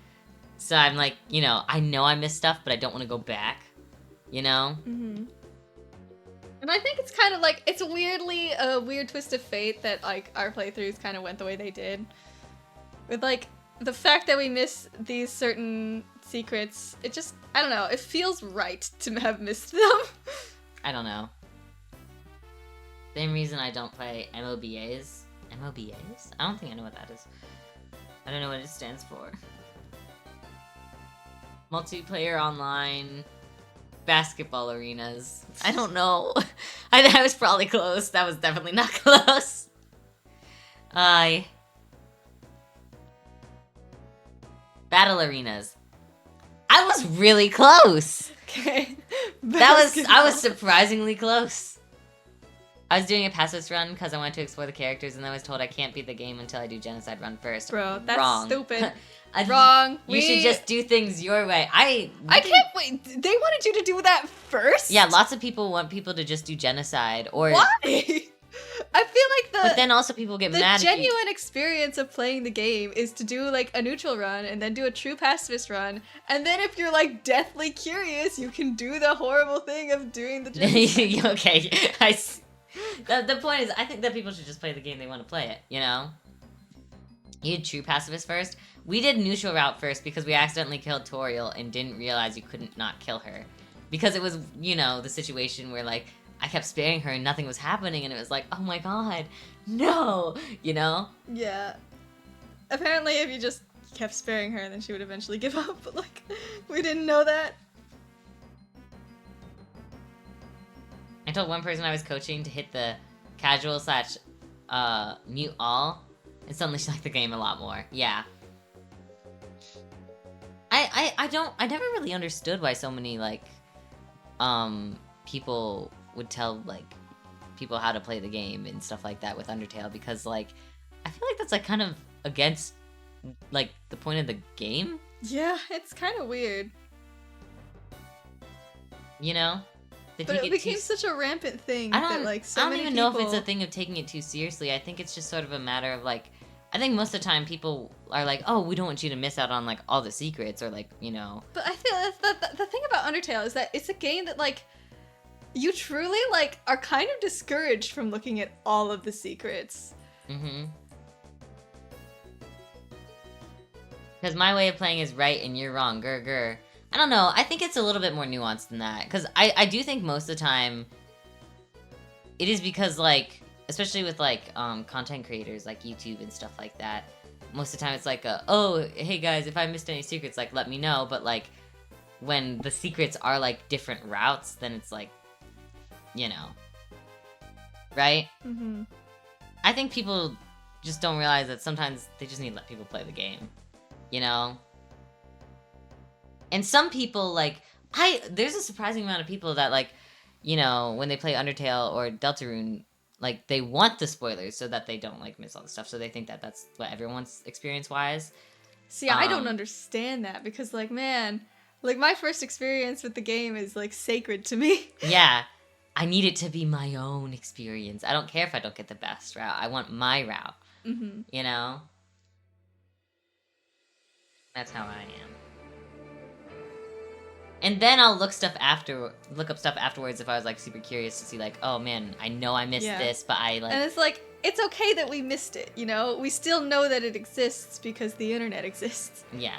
So I'm like, you know I missed stuff, but I don't want to go back, you know? Mm-hmm. And I think it's kind of like, it's weirdly a weird twist of fate that, like, our playthroughs kind of went the way they did. With, like, the fact that we miss these certain secrets, it just, I don't know, it feels right to have missed them. I don't know. Same reason I don't play MOBAs. MOBAs? I don't think I know what that is. I don't know what it stands for. Multiplayer online basketball arenas. I don't know. I was probably close. That was definitely not close. Battle arenas. I was really close. Okay. I was surprisingly close. I was doing a pacifist run because I wanted to explore the characters, and I was told I can't beat the game until I do Genocide run first. Bro, that's Wrong. stupid. I- Wrong. You should just do things your way. I can't wait. They wanted you to do that first? Yeah, lots of people want people to just do Genocide or. Why? I feel like But then also people get mad. The genuine experience of playing the game is to do like a neutral run and then do a true pacifist run, and then if you're like deathly curious, you can do the horrible thing of doing the genocide. Okay, the point is, I think that people should just play the game they want to play it. You know, you did true pacifist first. We did neutral route first because we accidentally killed Toriel and didn't realize you couldn't not kill her, because it was, you know, the situation where like I kept sparing her and nothing was happening, and it was like, oh my god, no, you know? Yeah. Apparently if you just kept sparing her, then she would eventually give up, but like, we didn't know that. I told one person I was coaching to hit the casual / mute all, and suddenly she liked the game a lot more. Yeah. I never really understood why so many, like, people would tell, like, people how to play the game and stuff like that with Undertale, because, like, I feel like that's, like, kind of against, like, the point of the game. Yeah, it's kind of weird. You know? But it became such a rampant thing that, like, so many people... I don't even know if it's a thing of taking it too seriously. I think it's just sort of a matter of, like, I think most of the time people are like, oh, we don't want you to miss out on, like, all the secrets, or, like, you know. But I feel the thing about Undertale is that it's a game that, like, you truly, like, are kind of discouraged from looking at all of the secrets. Mm-hmm. Because my way of playing is right and you're wrong, grr. I don't know, I think it's a little bit more nuanced than that. Because I do think most of the time, it is because, like, especially with, like, content creators, like YouTube and stuff like that, most of the time it's like, oh, hey guys, if I missed any secrets, like, let me know. But, like, when the secrets are, like, different routes, then it's like, you know, right? Mm-hmm. I think people just don't realize that sometimes they just need to let people play the game, you know? And some people, like, there's a surprising amount of people that, like, you know, when they play Undertale or Deltarune, like, they want the spoilers so that they don't, like, miss all the stuff. So they think that that's what everyone's experience-wise. See, I don't understand that because, like, man, like, my first experience with the game is, like, sacred to me. Yeah. I need it to be my own experience. I don't care if I don't get the best route. I want my route. Mm-hmm. You know? That's how I am. And then I'll look up stuff afterwards if I was like super curious to see like, oh man, I know I missed this, but I like. And it's like, it's okay that we missed it, you know? We still know that it exists because the internet exists. Yeah.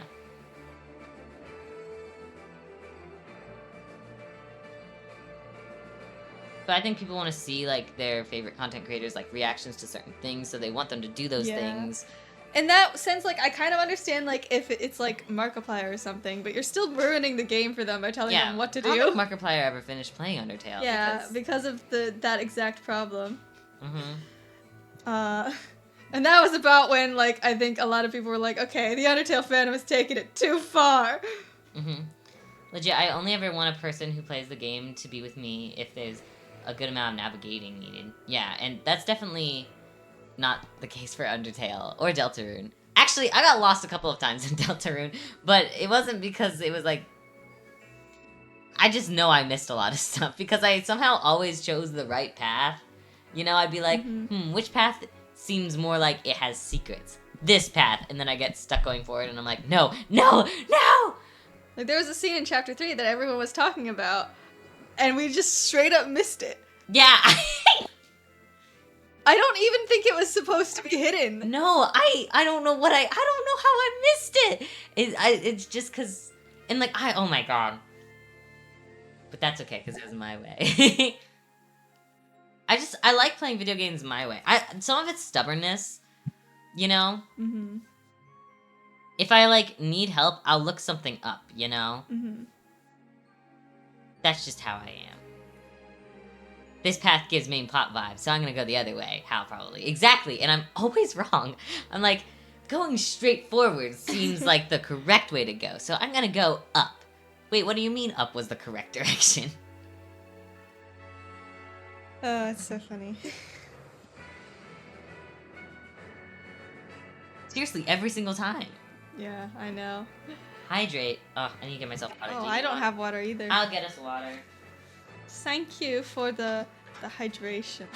But I think people want to see like their favorite content creators like reactions to certain things, so they want them to do those things. In that sense, like, I kind of understand, like, if it's, like, Markiplier or something, but you're still ruining the game for them by telling them what to do. I don't think Markiplier ever finished playing Undertale. Yeah, because of that exact problem. Mm-hmm. And that was about when, like, I think a lot of people were like, okay, the Undertale fandom is taking it too far. Mm-hmm. Legit, I only ever want a person who plays the game to be with me if there's a good amount of navigating needed. Yeah, and that's definitely not the case for Undertale or Deltarune. Actually, I got lost a couple of times in Deltarune, but it wasn't because it was like... I just know I missed a lot of stuff because I somehow always chose the right path. You know, I'd be like, which path seems more like it has secrets? This path. And then I get stuck going forward and I'm like, no, no, no! Like, there was a scene in Chapter 3 that everyone was talking about, and we just straight up missed it. Yeah, I don't even think it was supposed to be hidden. No, I don't know what I don't know how I missed it. It's just because, and like, oh my god. But that's okay, because it was my way. I like playing video games my way. Some of it's stubbornness, you know? Mm-hmm. If I, like, need help, I'll look something up, you know? Mm-hmm. That's just how I am. This path gives main plot vibes, so I'm gonna go the other way. How, probably. Exactly, and I'm always wrong. I'm like, going straight forward seems like the correct way to go, so I'm gonna go up. Wait, what do you mean up was the correct direction? Oh, it's so funny. Seriously, every single time. Yeah, I know. Hydrate. Oh, I need to get myself water. Oh, I don't have water either. I'll get us water. Thank you for the hydration.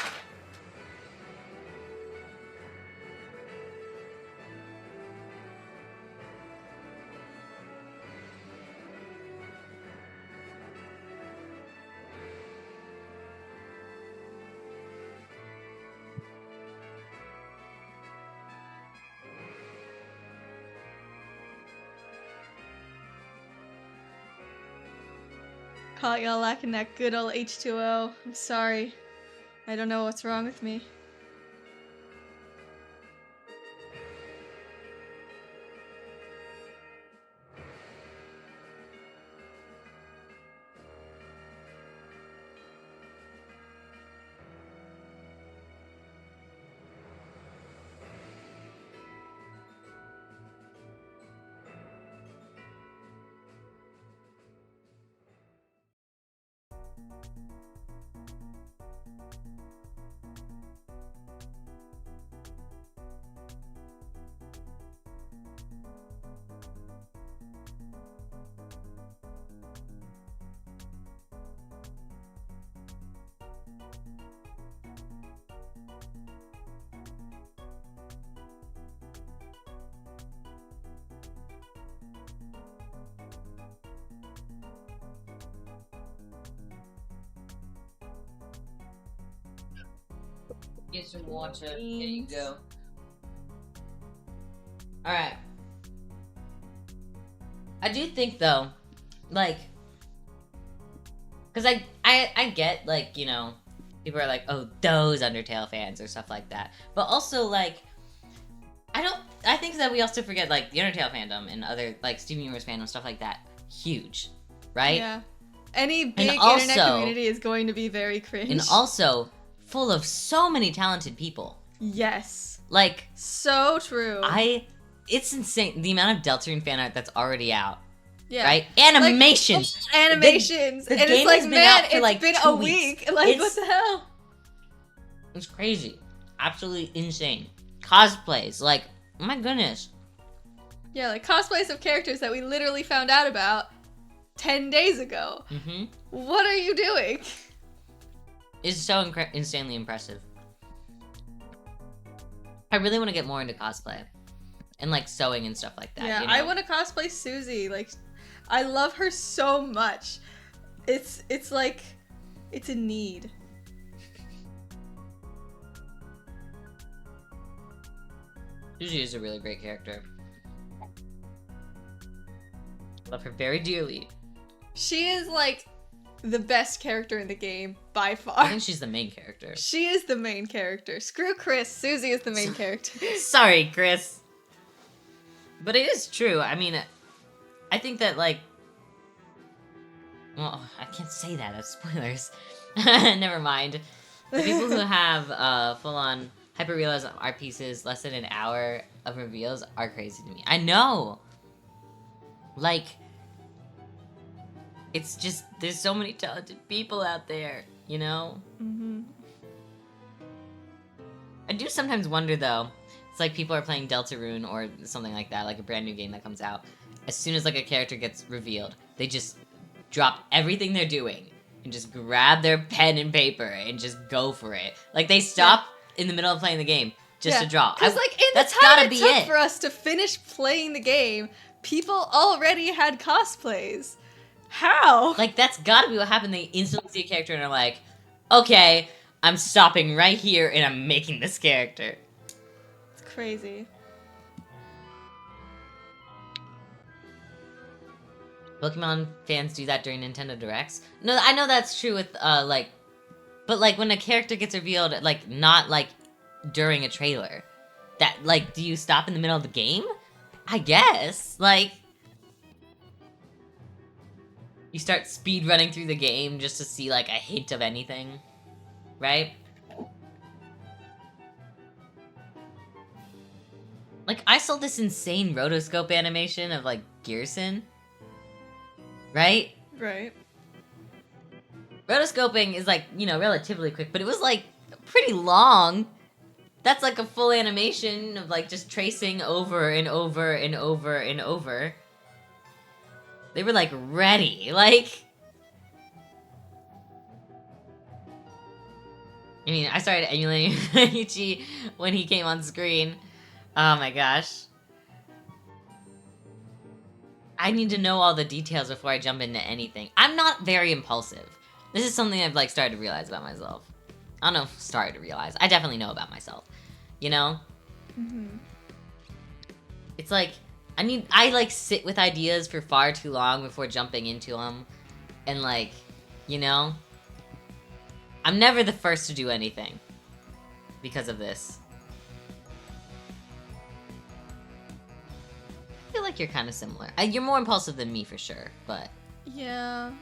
Caught y'all lacking that good old H2O. I'm sorry. I don't know what's wrong with me. Get some water. There you go. Alright. I do think, though, like... Because I get, like, you know, people are like, oh, those Undertale fans or stuff like that. But also, like, I think that we also forget, like, the Undertale fandom and other, like, Steven Universe fandom, stuff like that. Huge. Right? Yeah. Any big internet community is going to be very cringe. And also... full of so many talented people. Yes. Like... so true. It's insane, the amount of Deltarune fan art that's already out. Yeah. Right? Animations! Like, animations! The and game it's like, has been man, out for it's like been 2 a weeks. week. Like, what the hell? It's crazy. Absolutely insane. Cosplays, like, oh my goodness. Yeah, like cosplays of characters that we literally found out about 10 days ago. Mm-hmm. What are you doing? It's so insanely impressive. I really want to get more into cosplay. And, like, sewing and stuff like that. Yeah, you know? I want to cosplay Susie. Like, I love her so much. It's like, it's a need. Suzy is a really great character. Love her very dearly. She is like the best character in the game by far. I think she's the main character. She is the main character. Screw Chris. Suzy is the main character. Sorry, Chris. But it is true. I mean, I think that, like... Well, I can't say that. That's spoilers. Never mind. The people who have full-on hyper-realism art pieces less than an hour of reveals are crazy to me. I know! Like... It's just, there's so many talented people out there, you know? Mm-hmm. I do sometimes wonder, though. It's like people are playing Deltarune or something like that, like a brand new game that comes out. As soon as, like, a character gets revealed, they just drop everything they're doing and just grab their pen and paper and just go for it. Like, they stop in the middle of playing the game just to draw. Because, like, in the time it took for us to finish playing the game, people already had cosplays. How? Like, that's gotta be what happened. They instantly see a character and are like, okay, I'm stopping right here and I'm making this character. It's crazy. Pokemon fans do that during Nintendo Directs. No, I know that's true with, like... But, like, when a character gets revealed, like, not, like, during a trailer. That, like, do you stop in the middle of the game? I guess. Like... You start speed running through the game just to see, like, a hint of anything. Right? Like, I saw this insane rotoscope animation of, like, Gearson. Right? Right. Rotoscoping is, like, you know, relatively quick, but it was, like, pretty long. That's, like, a full animation of, like, just tracing over and over and over and over. They were, like, ready. Like... I mean, I started emulating Ichi when he came on screen. Oh my gosh. I need to know all the details before I jump into anything. I'm not very impulsive. This is something I've, like, started to realize about myself. I don't know if started to realize. I definitely know about myself. You know? Mm-hmm. It's like... I, like, sit with ideas for far too long before jumping into them. And, like, you know? I'm never the first to do anything. Because of this. I feel like you're kind of similar. You're more impulsive than me, for sure, but... Yeah.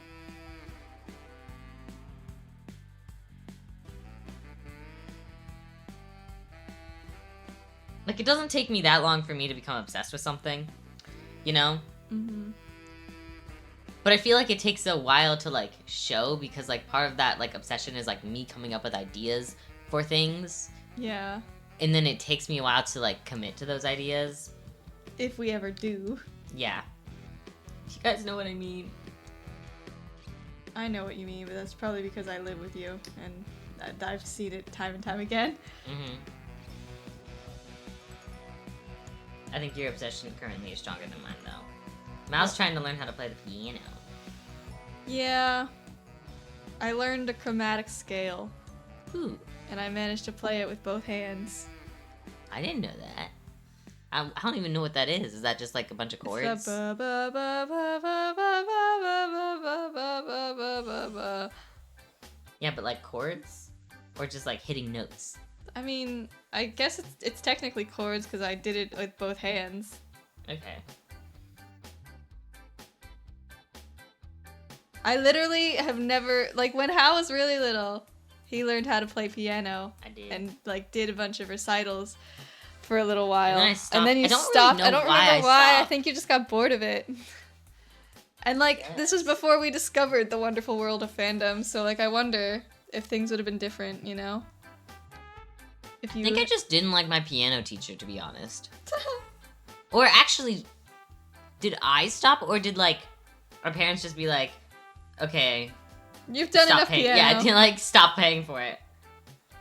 Like, it doesn't take me that long for me to become obsessed with something, you know? Mm-hmm. But I feel like it takes a while to, like, show, because, like, part of that, like, obsession is, like, me coming up with ideas for things. Yeah. And then it takes me a while to, like, commit to those ideas. If we ever do. Yeah. You guys know what I mean. I know what you mean, but that's probably because I live with you, and I've seen it time and time again. Mm-hmm. I think your obsession currently is stronger than mine, though. Mal's trying to learn how to play the piano. Yeah. I learned a chromatic scale. Ooh. And I managed to play it with both hands. I didn't know that. I don't even know what that is. Is that just like a bunch of chords? It's ba ba ba ba ba ba ba ba ba ba ba ba ba. Yeah, but like chords? Or just like hitting notes? I mean, I guess it's technically chords because I did it with both hands. Okay. I literally have never, like, when Hal was really little, he learned how to play piano. I did. And, like, did a bunch of recitals for a little while. And then I stopped. And then you I don't stopped. Really know I don't why remember why. I stopped. think you just got bored of it. And, like, this was before we discovered the wonderful world of fandom, so, like, I wonder if things would have been different, you know? If you... I think I just didn't like my piano teacher, to be honest. Or actually, did I stop, or did, like, our parents just be like, okay, you've done stop enough paying. piano. Yeah, to, like, stop paying for it.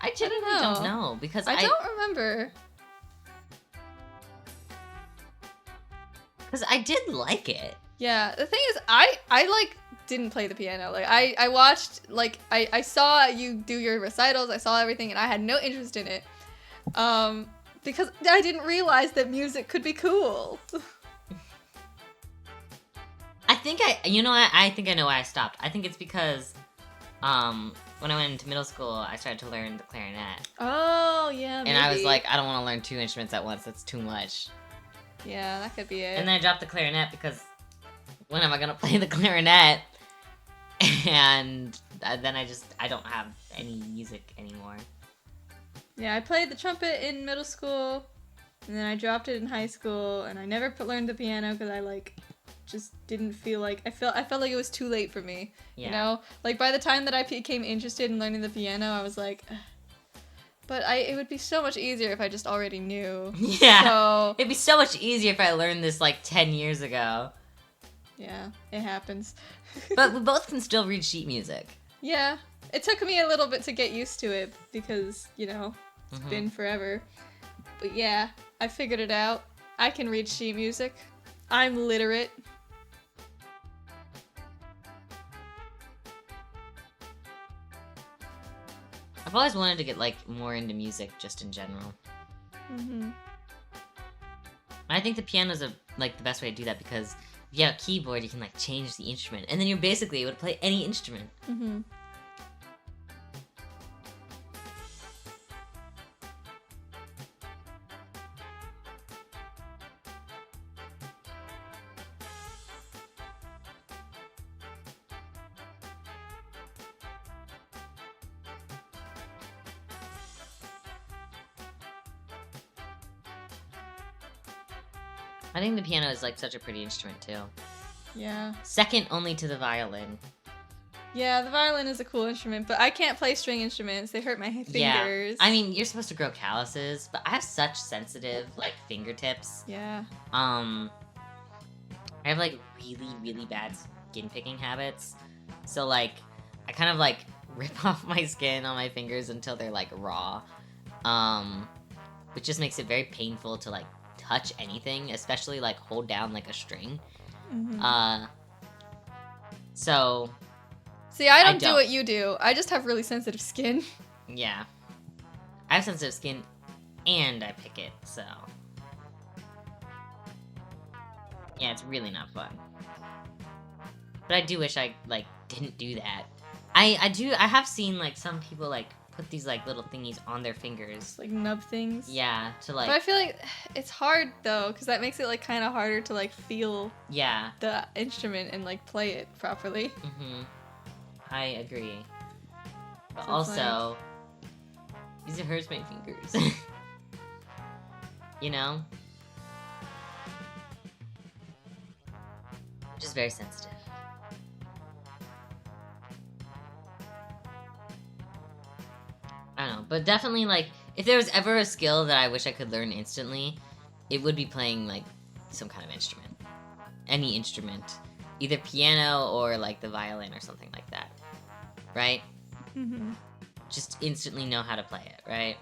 I genuinely know. don't know, because I don't remember. Because I did like it. Yeah, the thing is, I like didn't play the piano. Like I watched, like I saw you do your recitals. I saw everything, and I had no interest in it. Because I didn't realize that music could be cool. I think you know what? I think I know why I stopped. I think it's because, when I went into middle school, I started to learn the clarinet. Oh yeah, maybe. And I was like, I don't want to learn 2 instruments at once. That's too much. Yeah, that could be it. And then I dropped the clarinet because when am I gonna play the clarinet? And then I don't have any music anymore. Yeah, I played the trumpet in middle school, and then I dropped it in high school, and I never learned the piano because I like just didn't feel like I felt like it was too late for me. Yeah. You know, like by the time that I became interested in learning the piano, I was like, ugh. But it would be so much easier if I just already knew. Yeah. So It'd be so much easier if I learned this like 10 years ago. yeah, it happens. But we both can still read sheet music. Yeah, it took me a little bit to get used to it because, you know, it's Mhm. been forever. But yeah, I figured it out. I can read sheet music. I'm literate. I've always wanted to get like more into music just in general. Mm-hmm. I think the piano's like the best way to do that because if you have a keyboard, you can like change the instrument, and then you're basically able to play any instrument. Mm-hmm. I think the piano is like such a pretty instrument too. Yeah. Second only to the violin. Yeah, the violin is a cool instrument, but I can't play string instruments. They hurt my fingers. Yeah. I mean, you're supposed to grow calluses, but I have such sensitive like fingertips. Yeah. I have like really, really bad skin picking habits. So like I kind of like rip off my skin on my fingers until they're like raw. Which just makes it very painful to like touch anything, especially like hold down like a string. Mm-hmm. So See, I don't do don't. what you do. I just have really sensitive skin. yeah. I have sensitive skin and I pick it, so yeah, it's really not fun. But I do wish I like didn't do that. I have seen like some people like put these like little thingies on their fingers. Like nub things. Yeah, to like But I feel like it's hard though, because that makes it like kind of harder to like feel yeah. the instrument and like play it properly. Mhm. I agree. But So it's also, it hurts my fingers. You know? Just very sensitive. I don't know, but definitely like if there was ever a skill that I wish I could learn instantly, it would be playing like some kind of instrument. Any instrument. Either piano or like the violin or something like that. Right? Mm-hmm. Just instantly know how to play it, right?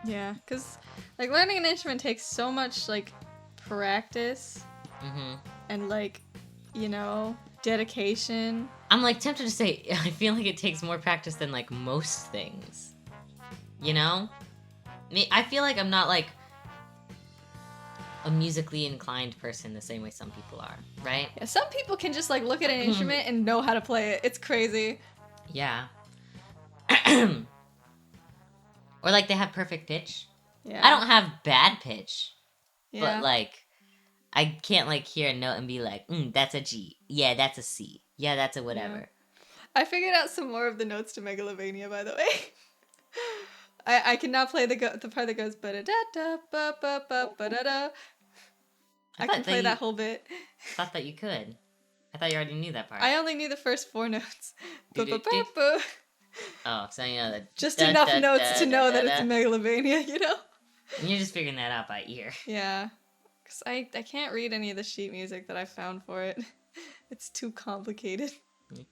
Yeah, because like learning an instrument takes so much like practice Mm-hmm. and like, you know, dedication. I'm like tempted to say I feel like it takes more practice than like most things. You know? I feel like I'm not like a musically inclined person the same way some people are, right? Yeah, some people can just like look at an instrument and know how to play it. It's crazy. Yeah. Or like they have perfect pitch. Yeah. I don't have bad pitch, Yeah. but like I can't like hear a note and be like, that's a G. Yeah, that's a C. Yeah, that's a whatever. I figured out some more of the notes to Megalovania, by the way. I can now play the part that goes ba da da ba ba ba ba da da. I can play that whole bit. Thought that you could. I thought you already knew that part. I only knew the first 4 notes. Ba ba ba Do-do-do. ba. Oh, so you know that. Just enough notes to know that it's Megalovania, you know? And you're just figuring that out by ear. Yeah. Because I can't read any of the sheet music that I found for it. It's too complicated.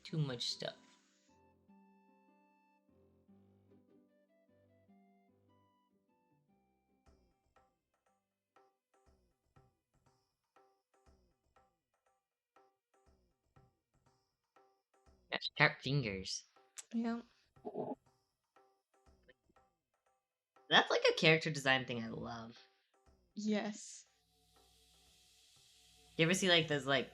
Too much stuff. Sharp fingers. Yeah. That's like a character design thing I love. Yes. You ever see like those like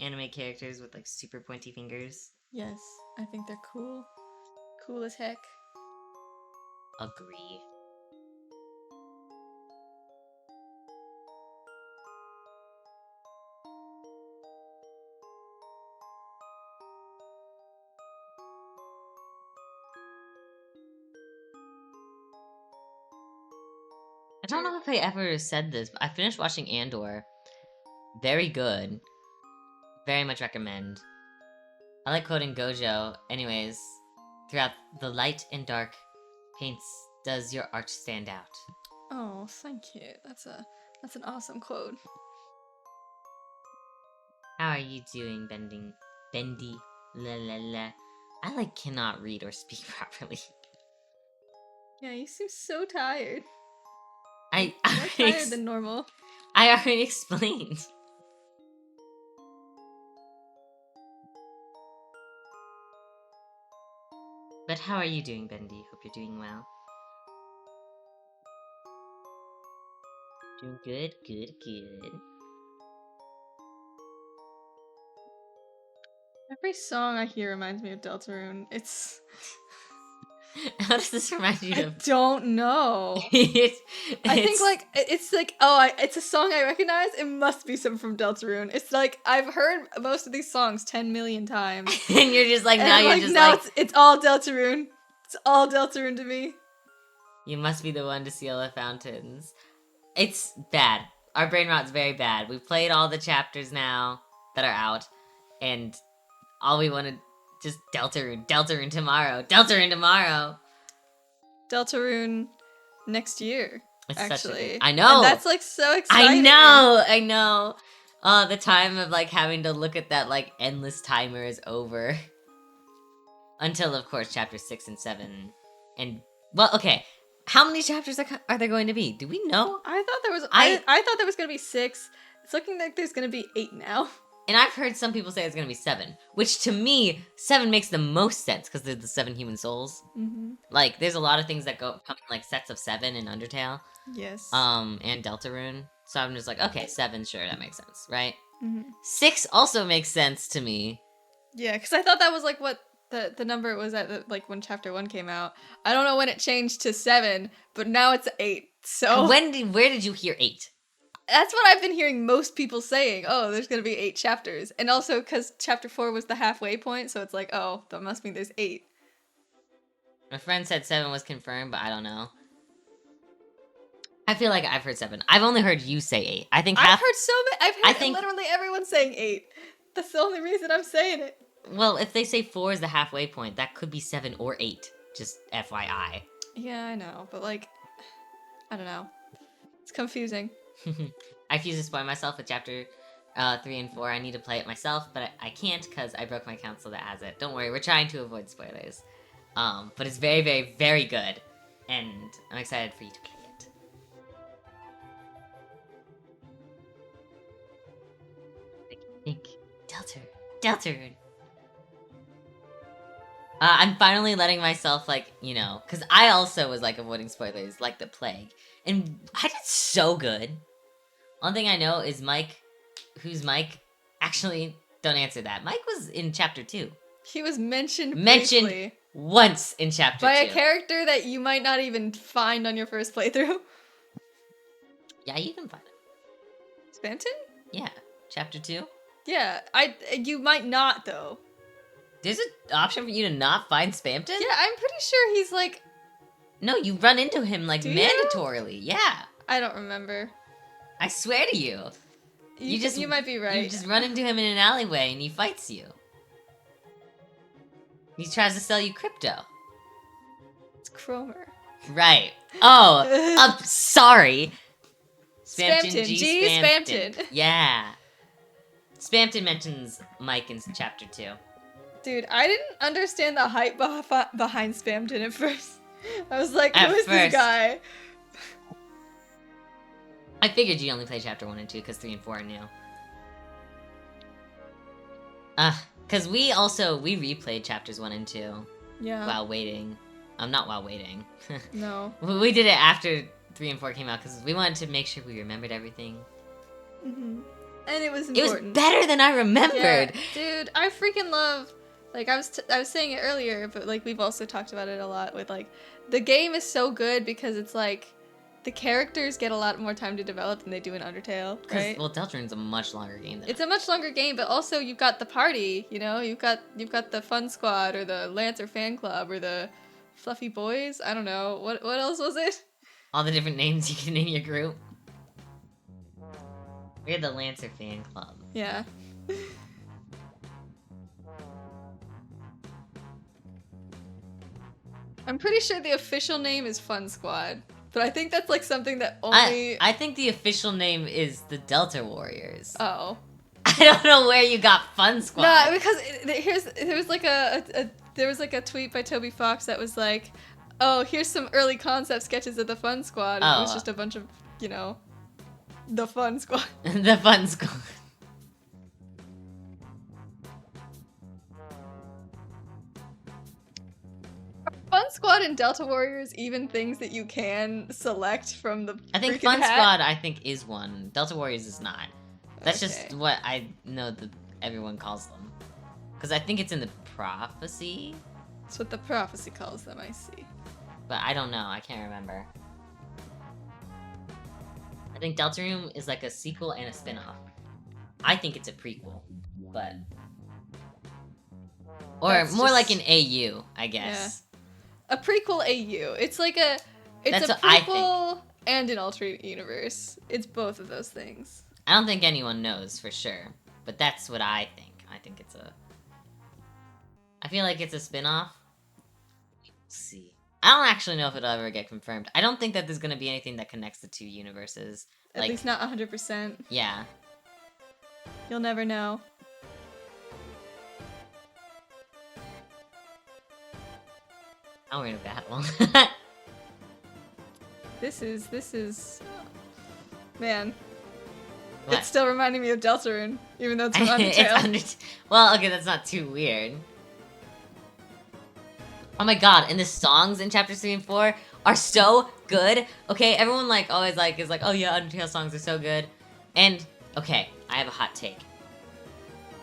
anime characters with like super pointy fingers? Yes. I think they're cool. Cool as heck. Agree. I don't know if I ever said this, but I finished watching Andor. Very good. Very much recommend. I like quoting Gojo. Anyways, throughout the light and dark paints does your art stand out. Oh, thank you. That's an awesome quote. How are you doing, Bendy? La la la. I like cannot read or speak properly. Yeah, you seem so tired. I More tired than normal. I already explained. But how are you doing, Bendy? Hope you're doing well. Doing good, good, good. Every song I hear reminds me of Deltarune. It's... How does this remind you I of? don't know. It's- I think like it's like it's a song I recognize. It must be something from Deltarune. It's like I've heard most of these songs 10 million times. and you're just like And now I'm you're like, just now like it's all Deltarune. It's all Deltarune to me. you must be the one to see all the fountains. It's bad. Our brain rot's very bad. We've played all the chapters now that are out, and all we want to just Deltarune tomorrow, Deltarune tomorrow. Deltarune next year. It's actually, such a good... I know. And that's like so exciting. I know. The time of like having to look at that like endless timer is over. Until of course chapter 6 and 7, and well, okay. How many chapters are there going to be? Do we know? I thought there was. I thought there was gonna be 6. It's looking like there's gonna be 8 now. And I've heard some people say it's gonna be 7, which to me 7 makes the most sense because they're the 7 human souls. Mm-hmm. Like, there's a lot of things that come in like sets of 7 in Undertale. Yes. And Deltarune. So I'm just like, okay, 7, sure, that makes sense, right? Mm-hmm. 6 also makes sense to me. Yeah, because I thought that was like what the number it was at like when chapter 1 came out. I don't know when it changed to 7, but now it's 8. So Where did you hear 8? that's what I've been hearing most people saying. Oh, there's gonna be 8 chapters, and also because chapter 4 was the halfway point, so it's like, oh, that must mean there's 8. My friend said 7 was confirmed, but I don't know. I feel like I've heard 7. I've only heard you say 8. I think I've heard so many. I've heard literally everyone saying 8. That's the only reason I'm saying it. Well, if they say 4 is the halfway point, that could be 7 or 8. Just FYI. Yeah, I know, but like, I don't know. It's confusing. I refuse to spoil myself with chapter 3 and 4. I need to play it myself, but I can't because I broke my console that has it. Don't worry, we're trying to avoid spoilers. But it's very, very, very good, and I'm excited for you to play it. Think, Deltarune. I'm finally letting myself, like, you know, because I also was, like, avoiding spoilers like the plague. And I did so good. One thing I know is Mike, who's Mike? Actually, don't answer that. Mike was in chapter 2. He was mentioned Mentioned once in chapter 2. by a character that you might not even find on your first playthrough. Yeah, you can find it. Spamton? Yeah, chapter 2. Yeah, you might not, though. There's an option for you to not find Spamton? Yeah, I'm pretty sure he's like... No, you run into him, like, mandatorily. Yeah. I don't remember. I swear to you. You might be right. You just run into him in an alleyway and he fights you. He tries to sell you crypto. It's Cromer. Right. Oh, I'm sorry. Spamton. G. Spamton. Yeah. Spamton mentions Mike in chapter 2. Dude, I didn't understand the hype behind Spamton at first. I was like, At who is first. this guy? I figured you'd only play chapter 1 and 2 because 3 and 4 are new. Because we replayed chapters 1 and 2 Yeah. while waiting. Not while waiting. No. We did it after 3 and 4 came out because we wanted to make sure we remembered everything. Mm-hmm. And it was It important. was better than I remembered. Yeah, dude, I freaking love. Like I was saying it earlier, but like we've also talked about it a lot with like the game is so good because it's like the characters get a lot more time to develop than they do in Undertale, right? Well, Deltarune's a much longer game than It's a much longer game, but also you've got the party, you know? You've got the fun squad or the Lancer fan club or the fluffy boys. I don't know. What else was it? all the different names you can name your group. We had the Lancer fan club. Yeah. I'm pretty sure the official name is Fun Squad, but I think that's like something that only. I think the official name is the Delta Warriors. Oh. I don't know where you got Fun Squad. No, because there was like a tweet by Toby Fox that was like, oh, here's some early concept sketches of the Fun Squad. And it was just a bunch of, you know, the Fun Squad. The Fun Squad. Fun Squad and Delta Warriors even things that you can select from the I think freaking Fun hat? Squad is one. Delta Warriors is not. That's Okay. just what I know that everyone calls them. Because I think it's in the prophecy. That's what the prophecy calls them, I see. But I don't know. I can't remember. I think Deltarune is like a sequel and a spin-off. I think it's a prequel. But... Or That's more just- like an AU, I guess. A prequel AU. It's like a... It's That's a what I prequel and an alternate universe. It's both of those things. I don't think anyone knows for sure. But that's what I think. I think it's a... I feel like it's a spin-off. Let's see. I don't actually know if it'll ever get confirmed. I don't think that there's going to be anything that connects the two universes. At least not 100%. Yeah. You'll never know. Oh, we're in a battle. This is... Man. What? It's still reminding me of Deltarune, even though it's from It's Undertale. Well, okay, that's not too weird. Oh my god, and the songs in chapters 3 and 4 are so good. Okay, everyone like always like is like, oh yeah, Undertale songs are so good. And okay, I have a hot take.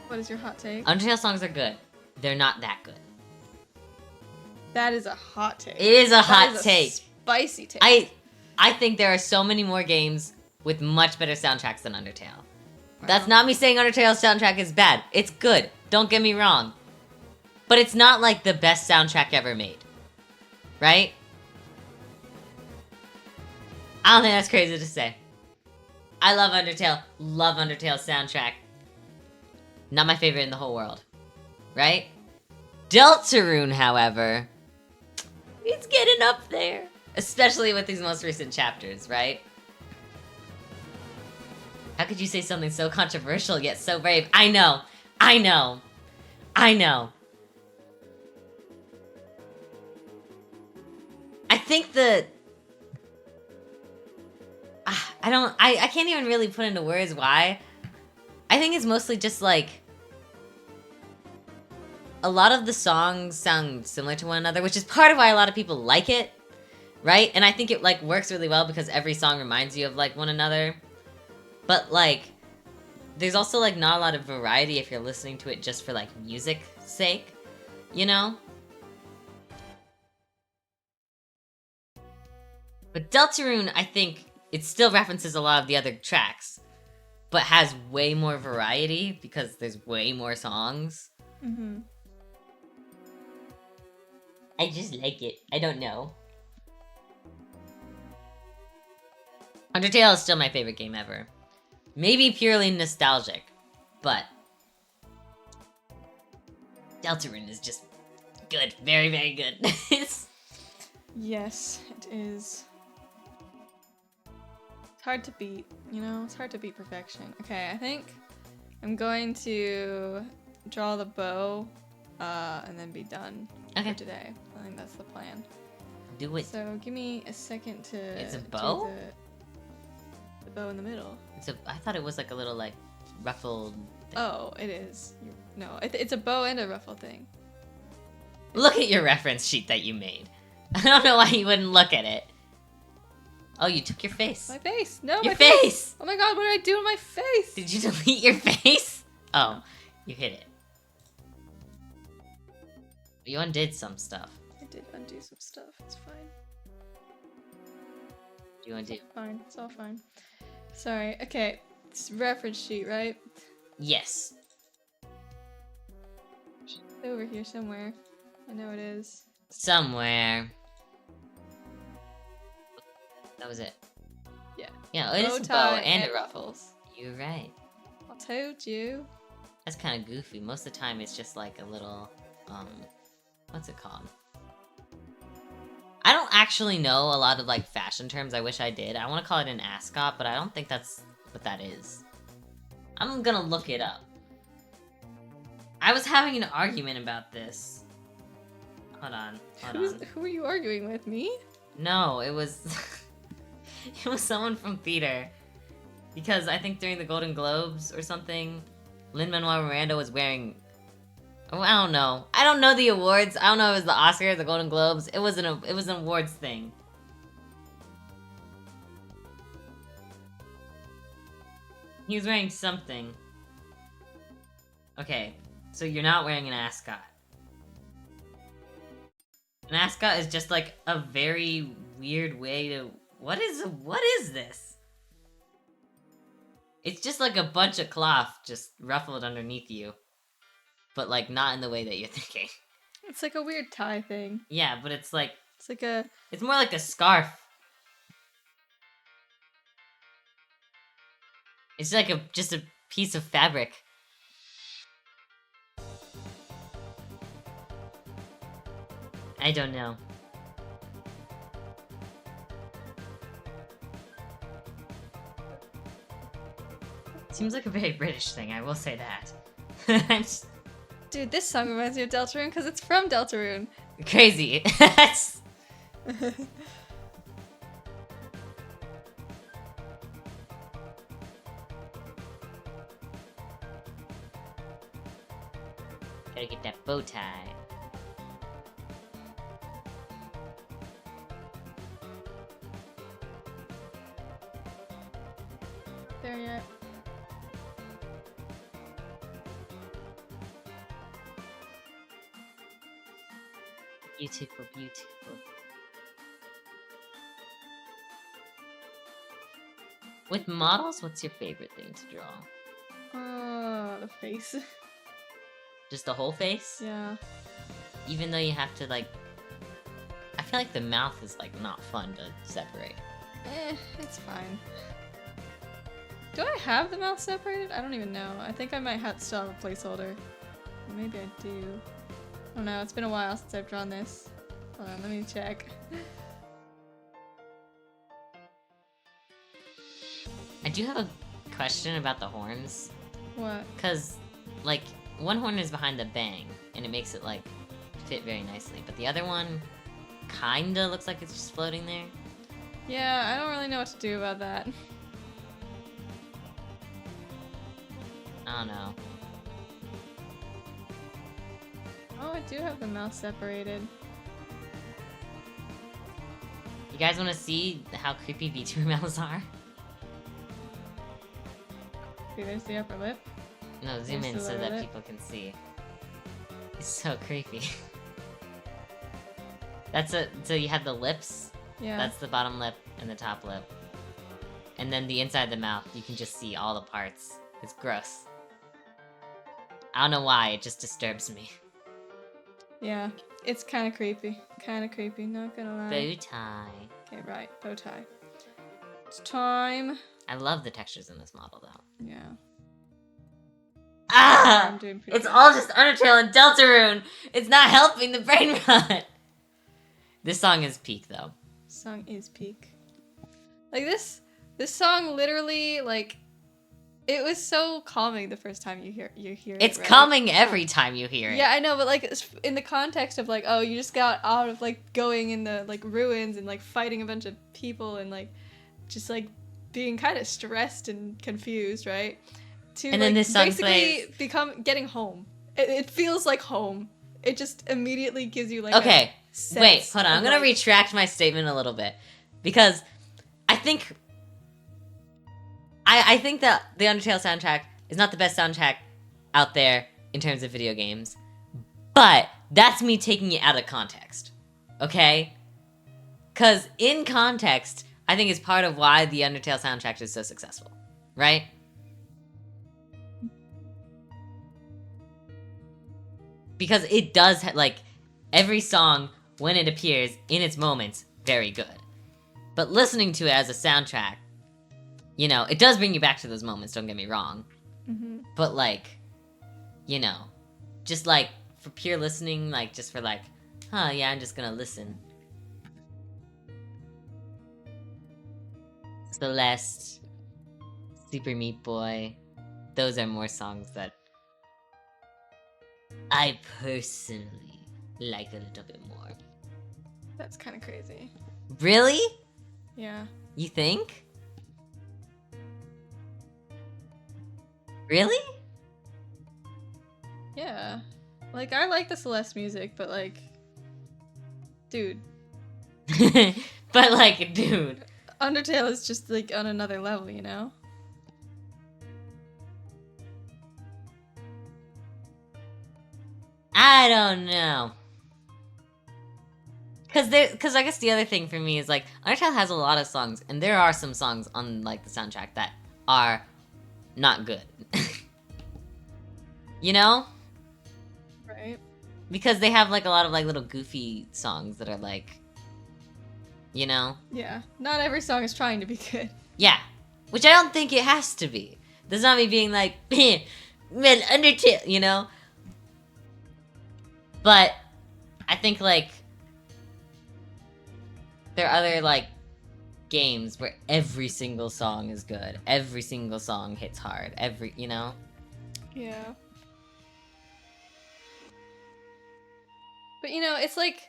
What is your hot take? Undertale songs are good. They're not that good. That is a hot take. It is a That hot is a take. Spicy take. I think there are so many more games with much better soundtracks than Undertale. That's not me saying Undertale's soundtrack is bad. It's good. Don't get me wrong. But it's not like the best soundtrack ever made. Right? I don't think that's crazy to say. I love Undertale. Love Undertale's soundtrack. Not my favorite in the whole world. Right? Deltarune, however, it's getting up there. Especially with these most recent chapters, right? How could you say something so controversial yet so brave? I know. I know. I know. I think that... I can't even really put into words why. I think it's mostly just like... A lot of the songs sound similar to one another, which is part of why a lot of people like it. Right? And I think it, like, works really well because every song reminds you of, like, one another. But, like, there's also, like, not a lot of variety if you're listening to it just for, like, music's sake. You know? But Deltarune, I think, it still references a lot of the other tracks. But has way more variety because there's way more songs. Mm-hmm. I just like it. I don't know. Undertale is still my favorite game ever. Maybe purely nostalgic, but Deltarune is just good. Very, very good. Yes, it is. It's hard to beat, you know? It's hard to beat perfection. Okay, I think I'm going to draw the bow and then be done for today. I think that's the plan. Do it. So give me a second to It's a do bow? the bow in the middle. I thought it was like a little like ruffled thing. Oh, it is. No, it's a bow and a ruffle thing. Look at your reference sheet that you made. I don't know why you wouldn't look at it. Oh, you took your face. My face. No, Your my face. face! Oh my god, what did I do with my face? Did you delete your face? Oh, you hit it. You undid some stuff. I did undo some stuff. It's fine. Do you undo? Fine. It's all fine. Sorry. Okay. It's reference sheet, right? Yes. It's over here somewhere. I know it is. Somewhere. That was it. Yeah. Yeah, it is a bow tie and a and ruffle. ruffles. You're right. I told you. That's kind of goofy. Most of the time it's just like a little, what's it called? I don't actually know a lot of like fashion terms. I wish I did. I want to call it an ascot, but I don't think that's what that is. I'm gonna look it up. I was having an argument about this. Hold on. Who are you arguing with? Me? No, it was... it was someone from theater. Because I think during the Golden Globes or something, Lin-Manuel Miranda was wearing... Oh, I don't know. I don't know the awards. I don't know if it was the Oscars, the Golden Globes. It was an awards thing. He was wearing something. Okay, so you're not wearing an ascot. An ascot is just like a very weird way to... What is this? It's just like a bunch of cloth just ruffled underneath you. But like not in the way that you're thinking. It's like a weird tie thing. Yeah, but it's like... It's like a... It's more like a scarf. It's like just a piece of fabric. I don't know. Seems like a very British thing, I will say that. Dude, this song reminds me of Deltarune because it's from Deltarune. Crazy. Gotta get that bow tie. There yet. Beautiful, beautiful. With models, what's your favorite thing to draw? The face. Just the whole face? Yeah. Even though you have to, like... I feel like the mouth is, like, not fun to separate. It's fine. Do I have the mouth separated? I don't even know. I think I might still have a placeholder. Maybe I do. I don't know. It's been a while since I've drawn this. Hold on, let me check. I do have a question about the horns. What? Because, like, one horn is behind the bang, and it makes it, like, fit very nicely. But the other one kinda looks like it's just floating there. Yeah, I don't really know what to do about that. I don't know. Oh, I do have the mouth separated. You guys want to see how creepy Vtuber mouths are? See, there's the upper lip. No, zoom There's in the so lower that lip. people can see. It's so creepy. So you have the lips. Yeah. That's the bottom lip and the top lip. And then the inside of the mouth, you can just see all the parts. It's gross. I don't know why, it just disturbs me. Yeah, it's kind of creepy. Kind of creepy, not gonna lie. Bow tie. Okay, right, bow tie. It's time. I love the textures in this model, though. Yeah. Ah! I'm doing pretty It's good. all just Undertale and Deltarune! It's not helping the brain rot! This song is peak, though. Song is peak. Like this song literally, like, it was so calming the first time you hear it. It's right? calming every time you hear it. Yeah, I know, but like in the context of like, oh, you just got out of like going in the like ruins and like fighting a bunch of people and like just like being kind of stressed and confused, right? to And then this song basically plays. getting home. It feels like home. It just immediately gives you like Okay, a wait, sense hold on. I'm of, gonna like- retract my statement a little bit because I think that the Undertale soundtrack is not the best soundtrack out there in terms of video games, but that's me taking it out of context. Okay? Because in context, I think is part of why the Undertale soundtrack is so successful, right? Because it does, like, every song, when it appears, in its moments, very good. But listening to it as a soundtrack, you know, it does bring you back to those moments, don't get me wrong. Mm-hmm. But, like, you know, just, like, for pure listening, like, just for, like, huh, yeah, I'm just gonna listen. Celeste, Super Meat Boy, those are more songs that I personally like a little bit more. That's kind of crazy. Really? Yeah. You think? Really? Yeah. Like, I like the Celeste music, but, like, dude. But, like, dude. Undertale is just, like, on another level, you know? I don't know. Cause I guess the other thing for me is, like, Undertale has a lot of songs, and there are some songs on, like, the soundtrack that are not good. You know? Right. Because they have, like, a lot of, like, little goofy songs that are, like, you know? Yeah. Not every song is trying to be good. Yeah. Which I don't think it has to be. That's not me being like, man, Undertale, you know? But I think, like, there are other, like, games where every single song is good. Every single song hits hard. You know? Yeah. But, you know, it's like,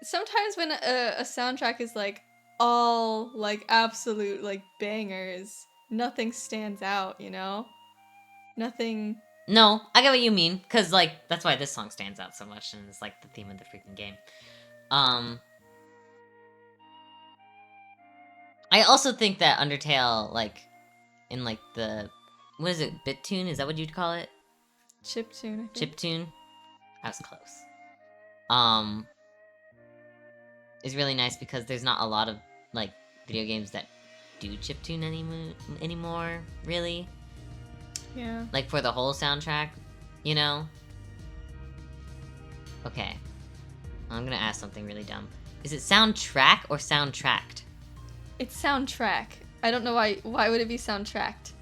sometimes when a soundtrack is, like, all, like, absolute, like, bangers, nothing stands out, you know? Nothing... No, I get what you mean. Because, like, that's why this song stands out so much, and it's, like, the theme of the freaking game. I also think that Undertale, like, in, like, the... What is it? Bittune? Is that what you'd call it? Chiptune, I think. Chiptune? I was close. Is really nice because there's not a lot of, like, video games that do chiptune anymore, really. Yeah. Like, for the whole soundtrack, you know? Okay. I'm gonna ask something really dumb. Is it soundtrack or soundtracked? It's soundtrack. I don't know why would it be soundtracked?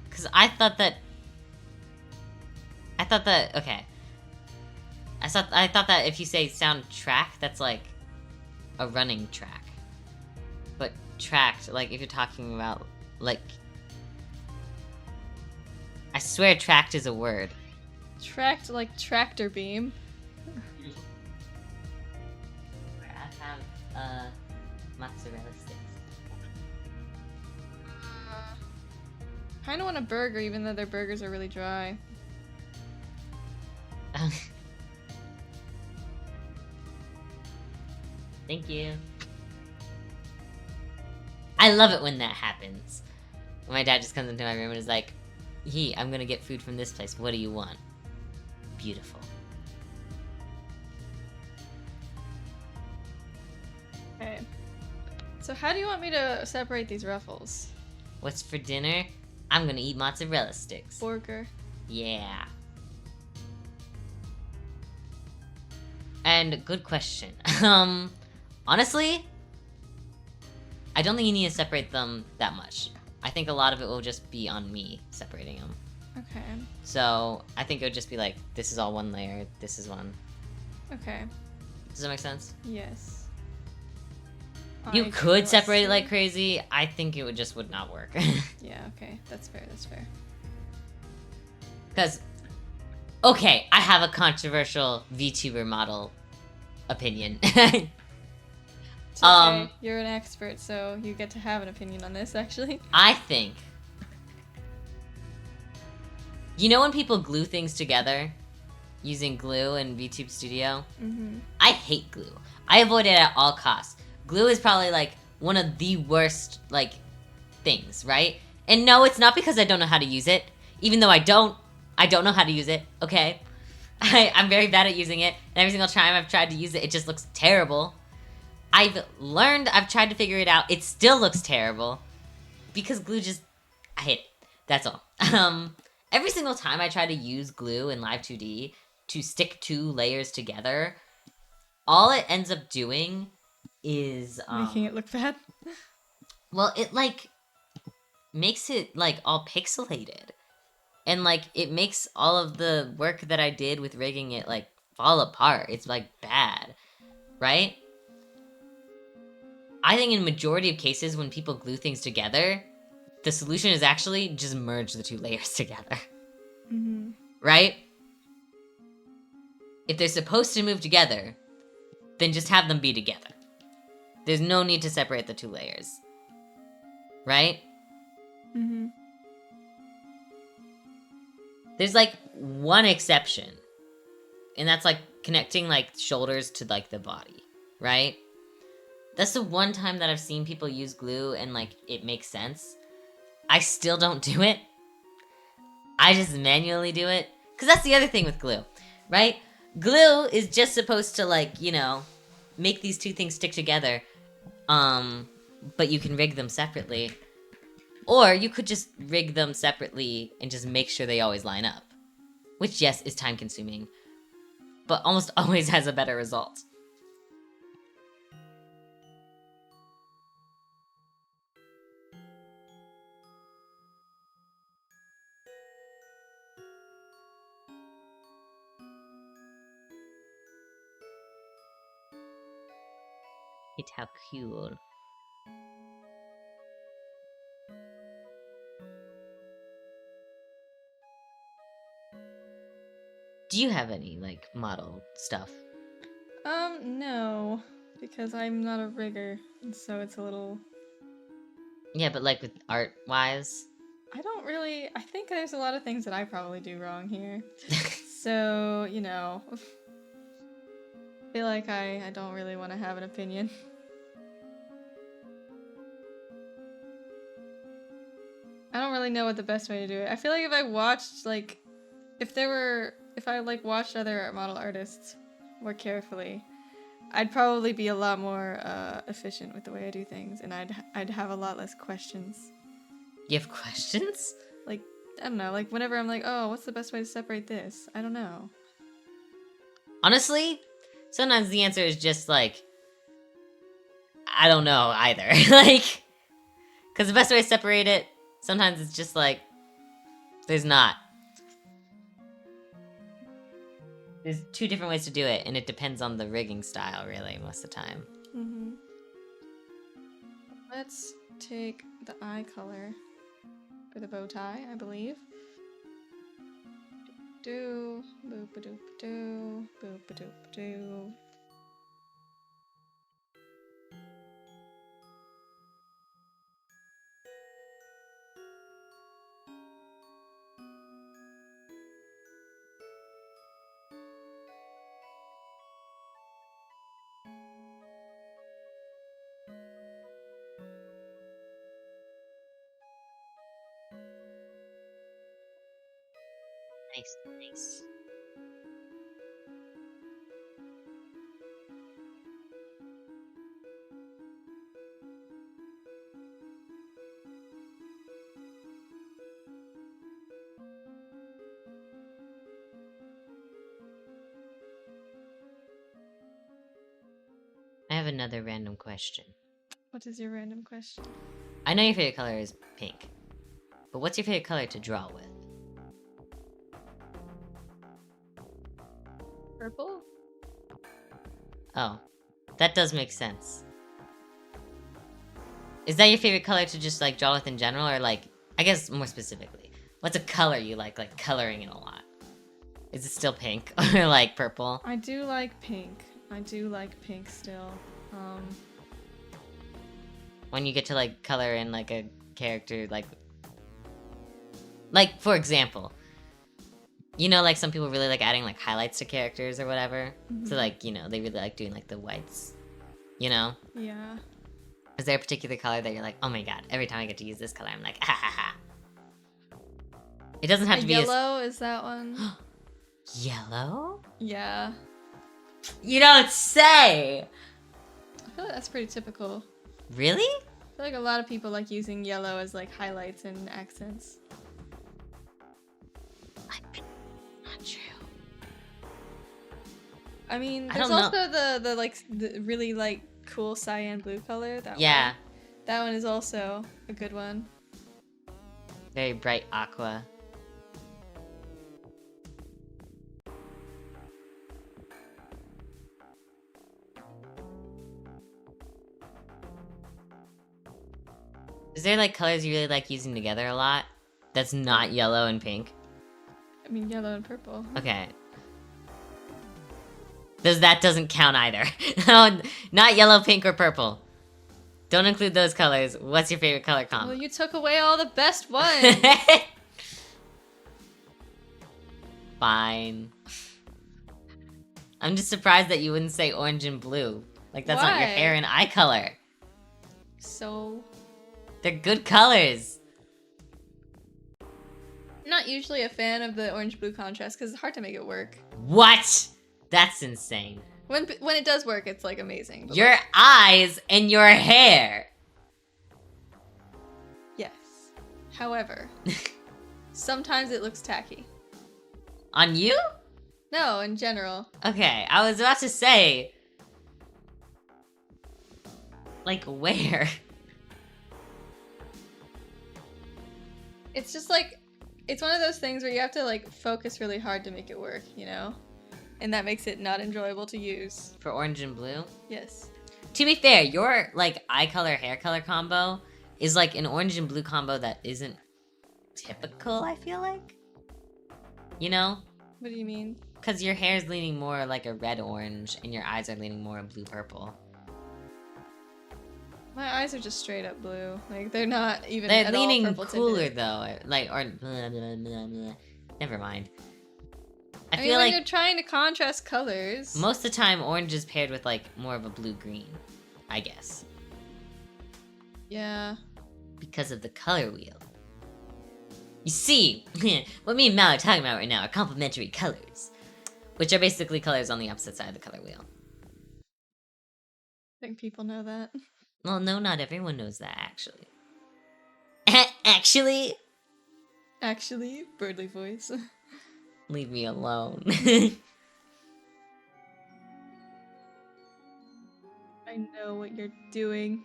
Because I thought that, okay. I thought that if you say soundtrack, that's like a running track. But tracked, like if you're talking about, like... I swear tracked is a word. Tracked like tractor beam. I have, mozzarella sticks. Kinda want a burger even though their burgers are really dry. Thank you. I love it when that happens. When my dad just comes into my room and is like, I'm gonna get food from this place. What do you want? Beautiful. Okay. So how do you want me to separate these ruffles? What's for dinner? I'm gonna eat mozzarella sticks. Burger. Yeah. And good question. Honestly, I don't think you need to separate them that much. I think a lot of it will just be on me separating them. Okay. So I think it would just be like, this is all one layer, this is one. Okay. Does that make sense? Yes. You I could trust separate it you. like crazy. I think it would not work. Yeah, okay. That's fair, that's fair. Because, okay, I have a controversial VTuber model opinion. It's okay. You're an expert, so you get to have an opinion on this, actually. I think You know when people glue things together using glue in VTube Studio? Mm-hmm. I hate glue. I avoid it at all costs. Glue is probably like one of the worst like things, right? And no, it's not because I don't know how to use it. Even though I don't know how to use it, okay? I'm very bad at using it, and every single time I've tried to use it, it just looks terrible. I've tried to figure it out, it still looks terrible. Because glue just, I hate it. That's all. Every single time I try to use glue in Live 2D to stick two layers together, all it ends up doing is Making it look bad. well, it like makes it like all pixelated. And like it makes all of the work that I did with rigging it like fall apart. It's like bad, right? I think in majority of cases when people glue things together, the solution is actually just merge the two layers together. Mm-hmm. Right? If they're supposed to move together, then just have them be together. There's no need to separate the two layers. Right? Mm-hmm. There's like one exception. And that's like connecting like shoulders to like the body, right? That's the one time that I've seen people use glue and like it makes sense. I still don't do it. I just manually do it. Because that's the other thing with glue, right? Glue is just supposed to like, you know, make these two things stick together. But you can rig them separately. Or you could just rig them separately and just make sure they always line up. Which, yes, is time consuming, but almost always has a better result. It's how cool. Do you have any, like, model stuff? No. Because I'm not a rigger, and so it's a little... Yeah, but, like, with art-wise? I think there's a lot of things that I probably do wrong here. So, you know... I feel like I don't really want to have an opinion. I don't really know what the best way to do it. I feel like if I watched, like... If I, like, watched other model artists more carefully, I'd probably be a lot more efficient with the way I do things, and I'd have a lot less questions. You have questions? Like, I don't know, like whenever I'm like, oh, what's the best way to separate this? I don't know. Honestly, sometimes the answer is just like, I don't know either. Like, because the best way to separate it, sometimes it's just like, there's not. There's two different ways to do it, and it depends on the rigging style, really, most of the time. Mm-hmm. Let's take the eye color for the bow tie, I believe. Do boop a doop do boop a doop do. Nice, nice. I have another random question. What is your random question? I know your favorite color is pink, but what's your favorite color to draw with? Purple? Oh, that does make sense. Is that your favorite color to just like draw with in general, or like, I guess more specifically, what's a color you like coloring in a lot? Is it still pink or like purple? I do like pink. I do like pink still. When you get to like color in like a character, like for example, You know, like some people really like adding like highlights to characters or whatever. So Mhm. like, you know, they really like doing like the whites. You know? Yeah. Is there a particular color that you're like, oh my god, every time I get to use this color, I'm like, ha ha ha. It doesn't have to be yellow is that one. Yellow? Yeah. You don't say! I feel like that's pretty typical. Really? I feel like a lot of people like using yellow as like highlights and accents. Not true. I mean, I there's don't also the like the really like cool cyan blue color. That Yeah. one. That one is also a good one. Very bright aqua. Is there like colors you really like using together a lot? That's not yellow and pink? I mean, yellow and purple. Okay. That doesn't count either. No, not yellow, pink, or purple. Don't include those colors. What's your favorite color combo? Well, you took away all the best ones. Fine. I'm just surprised that you wouldn't say orange and blue. Like, that's not your Why? hair and eye color. So, They're good colors. I'm not usually a fan of the orange-blue contrast because it's hard to make it work. What? That's insane. When it does work, it's like amazing. But, Your like, eyes and your hair. yes. However, sometimes it looks tacky. On you? No, in general. Okay, I was about to say. Like, where? It's just like, it's one of those things where you have to like focus really hard to make it work, you know? And that makes it not enjoyable to use. For orange and blue? Yes. To be fair, your, like, eye color, hair color combo is, like, an orange and blue combo that isn't typical, I feel like. You know? What do you mean? Because your hair's leaning more like a red-orange, and your eyes are leaning more blue-purple. My eyes are just straight up blue. Like, they're not even They're at leaning all purple cooler, tinted. though. Like, or... Blah, blah, blah, blah. Never mind. I I feel mean, when like you're trying to contrast colors. most of the time, orange is paired with, like, more of a blue-green. I guess. Yeah. Because of the color wheel. You see, what me and Mal are talking about right now are complementary colors. Which are basically colors on the opposite side of the color wheel. I think people know that. Well, no, not everyone knows that, actually. Actually? Actually, Birdly voice. Leave me alone. I know what you're doing.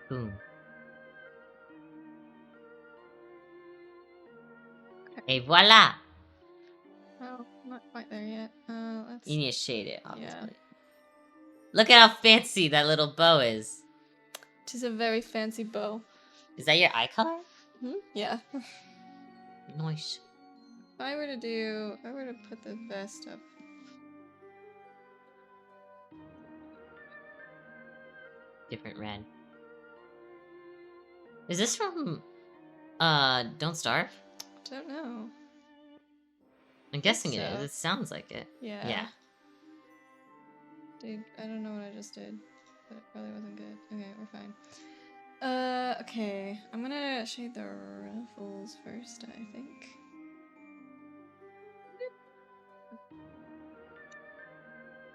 Boom. Et voila! Oh, not quite there yet. Let's. You need to shade it, obviously. Yeah. Look at how fancy that little bow is. It is a very fancy bow. Is that your eye color? Hmm? Yeah. Nice. If I were to put the vest up. Different red. Is this from, Don't Starve? Don't know. I'm guessing so. it is. It sounds like it. Yeah. Yeah. Dude, I don't know what I just did, but it probably wasn't good. Okay, we're fine. Okay. I'm gonna shade the ruffles first, I think.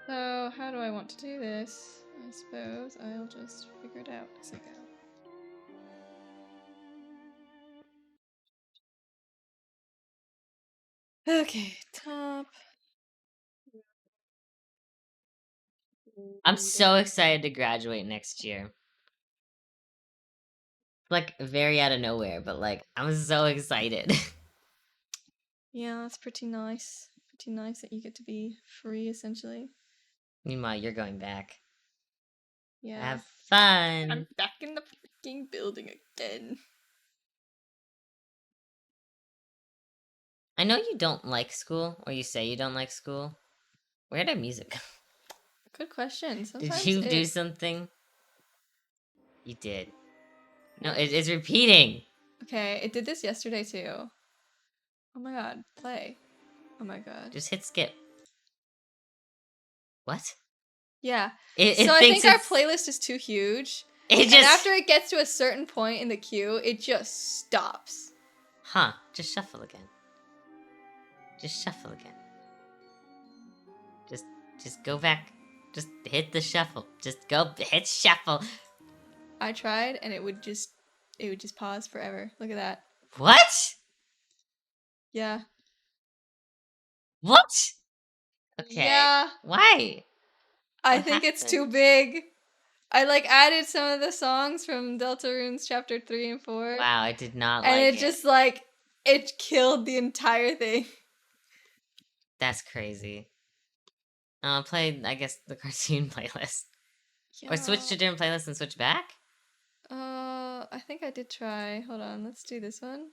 So, how do I want to do this? I suppose I'll just figure it out as I go. Okay, top. I'm so excited to graduate next year. Like, very out of nowhere, but like, I'm so excited. Yeah, that's pretty nice. Pretty nice that you get to be free, essentially. Meanwhile, you're going back. Yeah. Have fun. I'm back in the freaking building again. I know you don't like school, or you say you don't like school. Where did music go? Good question. Did Sometimes you do something? You did. No, it's repeating. Okay, it did this yesterday too. Oh my god, play. Oh my god. Just hit skip. What? Yeah. It So I thinks think our it's... playlist is too huge. It And just... after it gets to a certain point in the queue, it just stops. Huh. Just shuffle again. Just shuffle again. Just go back. Just hit the shuffle. Just go hit shuffle. I tried and it would just pause forever. Look at that. What? Yeah. What? Okay. Yeah. Why? I What think it's too happened? big. I like added some of the songs from Deltarune's chapter 3 and 4. Wow, I did not And like it just like it killed the entire thing. That's crazy. Play, I guess, the cartoon playlist. Yeah. Or switch to different playlists and switch back? I think I did try. Hold on, let's do this one.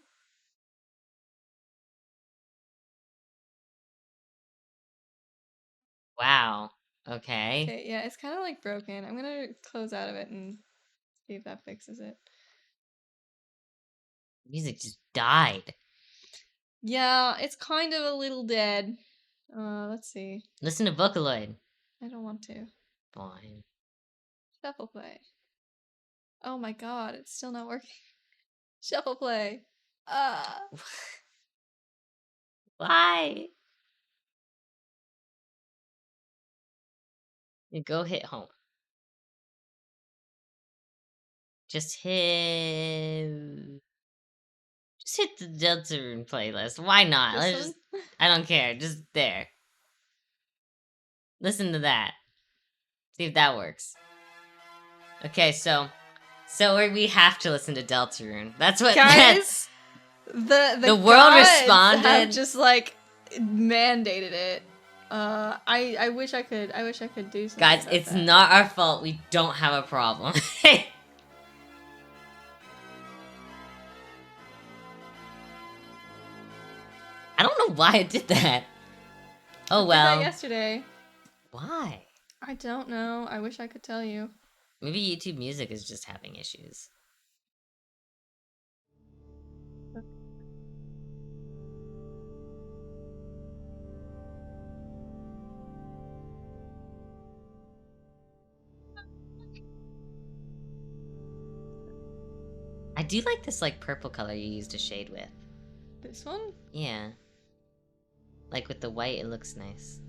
Wow. Okay. Okay, yeah, it's kind of like broken. I'm gonna close out of it and see if that fixes it. Music just died. Yeah, it's kind of a little dead. Let's see. Listen to Vocaloid. I don't want to. Fine. Shuffle play. Oh my god, it's still not working. Shuffle play. Why? You go hit home. Just hit the Deltarune playlist. Why not? This Let's one? just... I don't care. Just there. Listen to that. See if that works. Okay, so we have to listen to Deltarune. That's what... Guys, the world gods responded. have just like mandated it. I wish I could do something. Guys, about it's that. not our fault. We don't have a problem. I don't know why it did that. Oh I well. did that yesterday. Why? I don't know. I wish I could tell you. Maybe YouTube Music is just having issues. I do like this like purple color you used to shade with. This one? Yeah. Like with the white, it looks nice.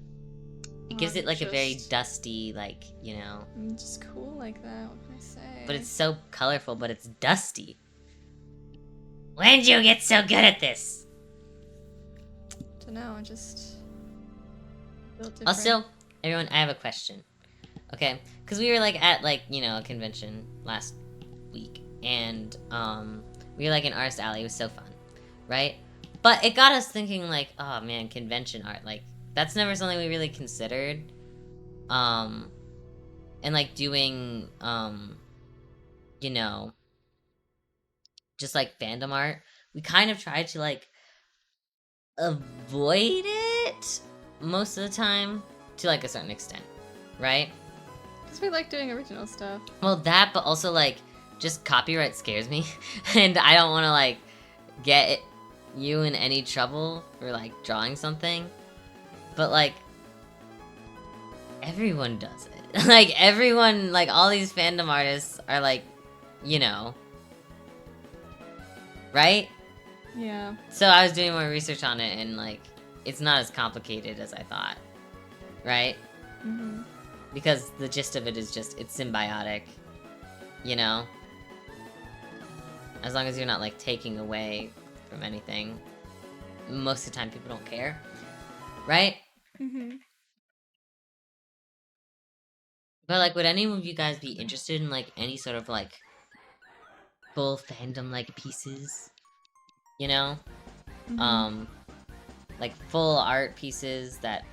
It Oh, gives it like a very just- dusty, like, you know. I'm just cool like that. What can I say? But it's so colorful, but it's dusty. When did you get so good at this? don't know. I just built different. Also, everyone, I have a question. Okay, because we were like at like, you know, a convention last week, and we were like in Artist Alley. It was so fun, right? But it got us thinking like, oh man, convention art, like that's never something we really considered. And like doing you know, just like fandom art. We kind of tried to like avoid it most of the time to like a certain extent, right? Because we like doing original stuff. Well, that, but also like just copyright scares me, and I don't want to like get you in any trouble for like drawing something. But like everyone does it. Like everyone, like all these fandom artists are like, you know, right? Yeah. So I was doing more research on it, and like it's not as complicated as I thought, right? Mm-hmm. Because the gist of it is just it's symbiotic, you know? As long as you're not like taking away from anything, most of the time people don't care, right? Mm-hmm. But like, would any of you guys be interested in like any sort of like full fandom like pieces? You know? Mm-hmm. Like full art pieces that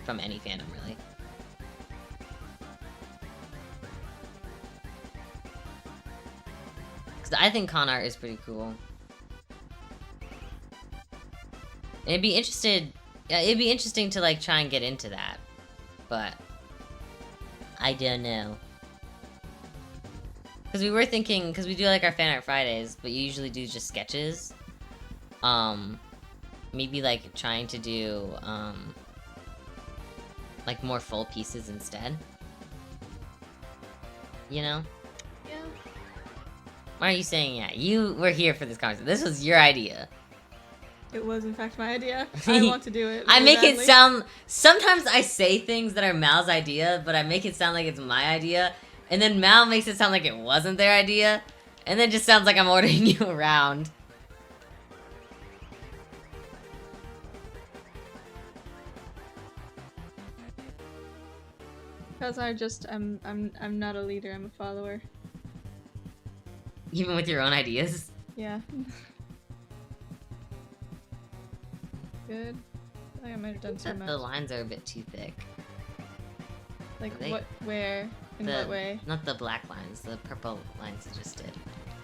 from any fandom really. Cause I think con art is pretty cool. It'd be interesting to like try and get into that, but I don't know. Because we were thinking, because we do like our fan art Fridays, but you usually do just sketches. Maybe like trying to do, like more full pieces instead. You know? Yeah. Why are you saying yeah? You were here for this conversation. This was your idea. It was in fact my idea. I want to do it. I really make it badly. sound... Sometimes I say things that are Mal's idea, but I make it sound like it's my idea. And then Mal makes it sound like it wasn't their idea. And then it just sounds like I'm ordering you around. Because I'm not a leader, I'm a follower. Even with your own ideas. Yeah. Good. I think I might have done too much. The lines are a bit too thick. Like Are they? what, where, in what way? Not the black lines, the purple lines I just did.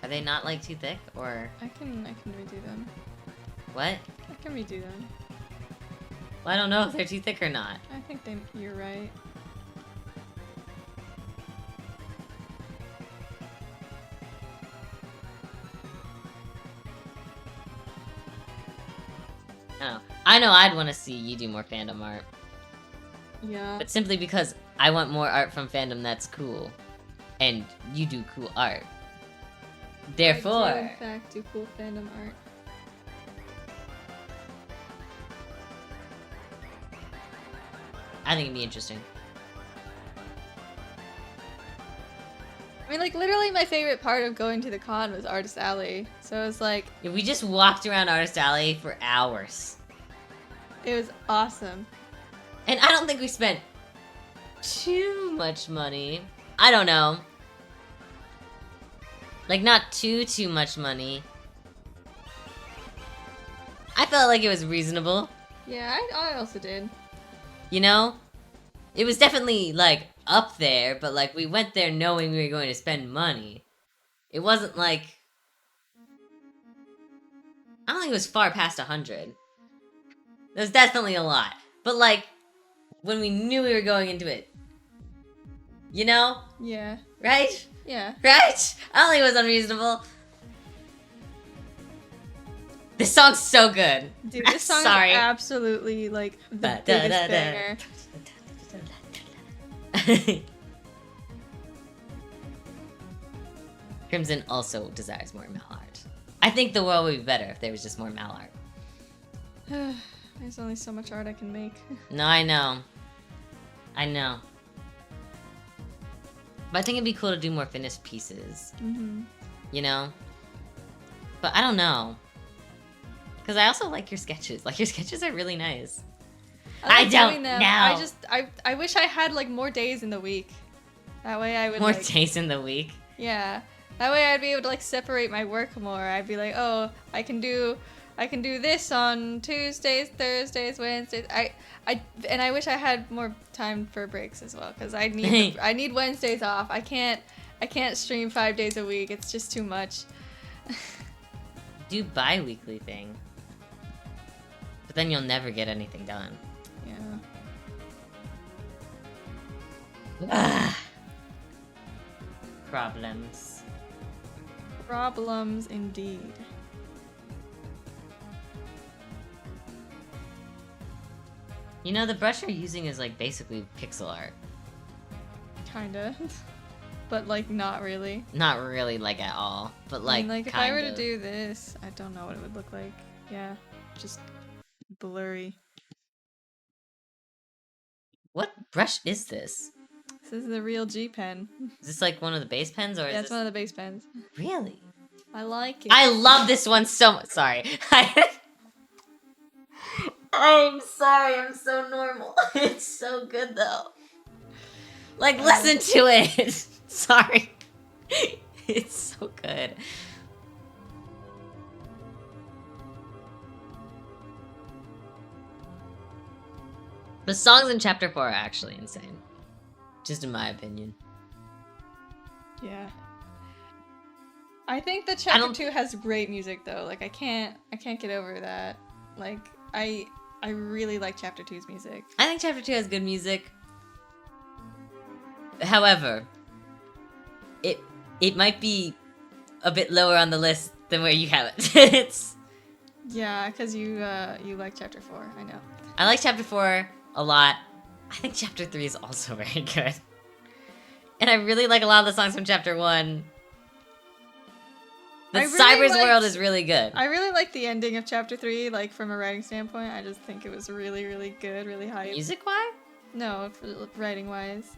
Are they not like too thick, or I can redo them. what? I can redo them. Well, I don't know if they're too thick or not. I think you're right. Oh, I know I'd want to see you do more fandom art, Yeah. but simply because I want more art from fandom that's cool, and you do cool art. Therefore, I do, in fact, do cool fandom art. I think it'd be interesting. I mean, like, literally my favorite part of going to the con was Artist Alley. So it was like, If we just walked around Artist Alley for hours, it was awesome. and I don't think we spent too much money. I don't know. Like, not too much money. I felt like it was reasonable. Yeah, I also did. You know? It was definitely, like, up there, but, like, we went there knowing we were going to spend money. It wasn't, like... I don't think it was far past 100. It was definitely a lot. But, like, when we knew we were going into it... You know? Yeah. Right? Yeah. Right? I don't think it was unreasonable. This song's so good. Dude, this song Sorry. is absolutely, like, the Ba- biggest da- da- da. banger. Crimson also desires more Mal art. I think the world would be better if there was just more Mal art. There's only so much art I can make. No, I know. I know. But I think it'd be cool to do more finished pieces. Mm-hmm. You know? But I don't know. Because I also like your sketches. Like, your sketches are really nice. I like don't doing them. know. I wish I had, like, more days in the week. That way I would, More like... days in the week. Yeah. That way I'd be able to, like, separate my work more. I'd be like, oh, I can do this on Tuesdays, Thursdays, Wednesdays. And I wish I had more time for breaks as well, because I need Wednesdays off. I can't stream 5 days a week. It's just too much. Do bi-weekly thing. But then you'll never get anything done. Yeah. Problems. Problems indeed. You know, the brush you're using is like basically pixel art. Kinda. But, like, not really. Not really, like, at all. But, like, I mean, like, if kind I were of. to do this, I don't know what it would look like. Yeah. Just blurry. What brush is this? This is the real G pen. Is this like one of the base pens, or is Yeah, it's this... one of the base pens. Really? I like it. I love this one so much. Sorry. I'm sorry, I'm so normal. It's so good, though. Like, listen to it. Sorry. It's so good. The songs in Chapter 4 are actually insane. Just in my opinion. Yeah. I think that chapter 2 has great music though. Like I can't get over that. Like I really like chapter 2's music. I think Chapter 2 has good music. However, it might be a bit lower on the list than where you have it. It's Yeah, because you like chapter 4. I know. I like chapter 4 a lot. I think chapter 3 is also very good. And I really like a lot of the songs from chapter 1. The Cyber's world is really good. I really like the ending of chapter 3, like from a writing standpoint. I just think it was really, really good, really high. Music-wise? No, writing-wise.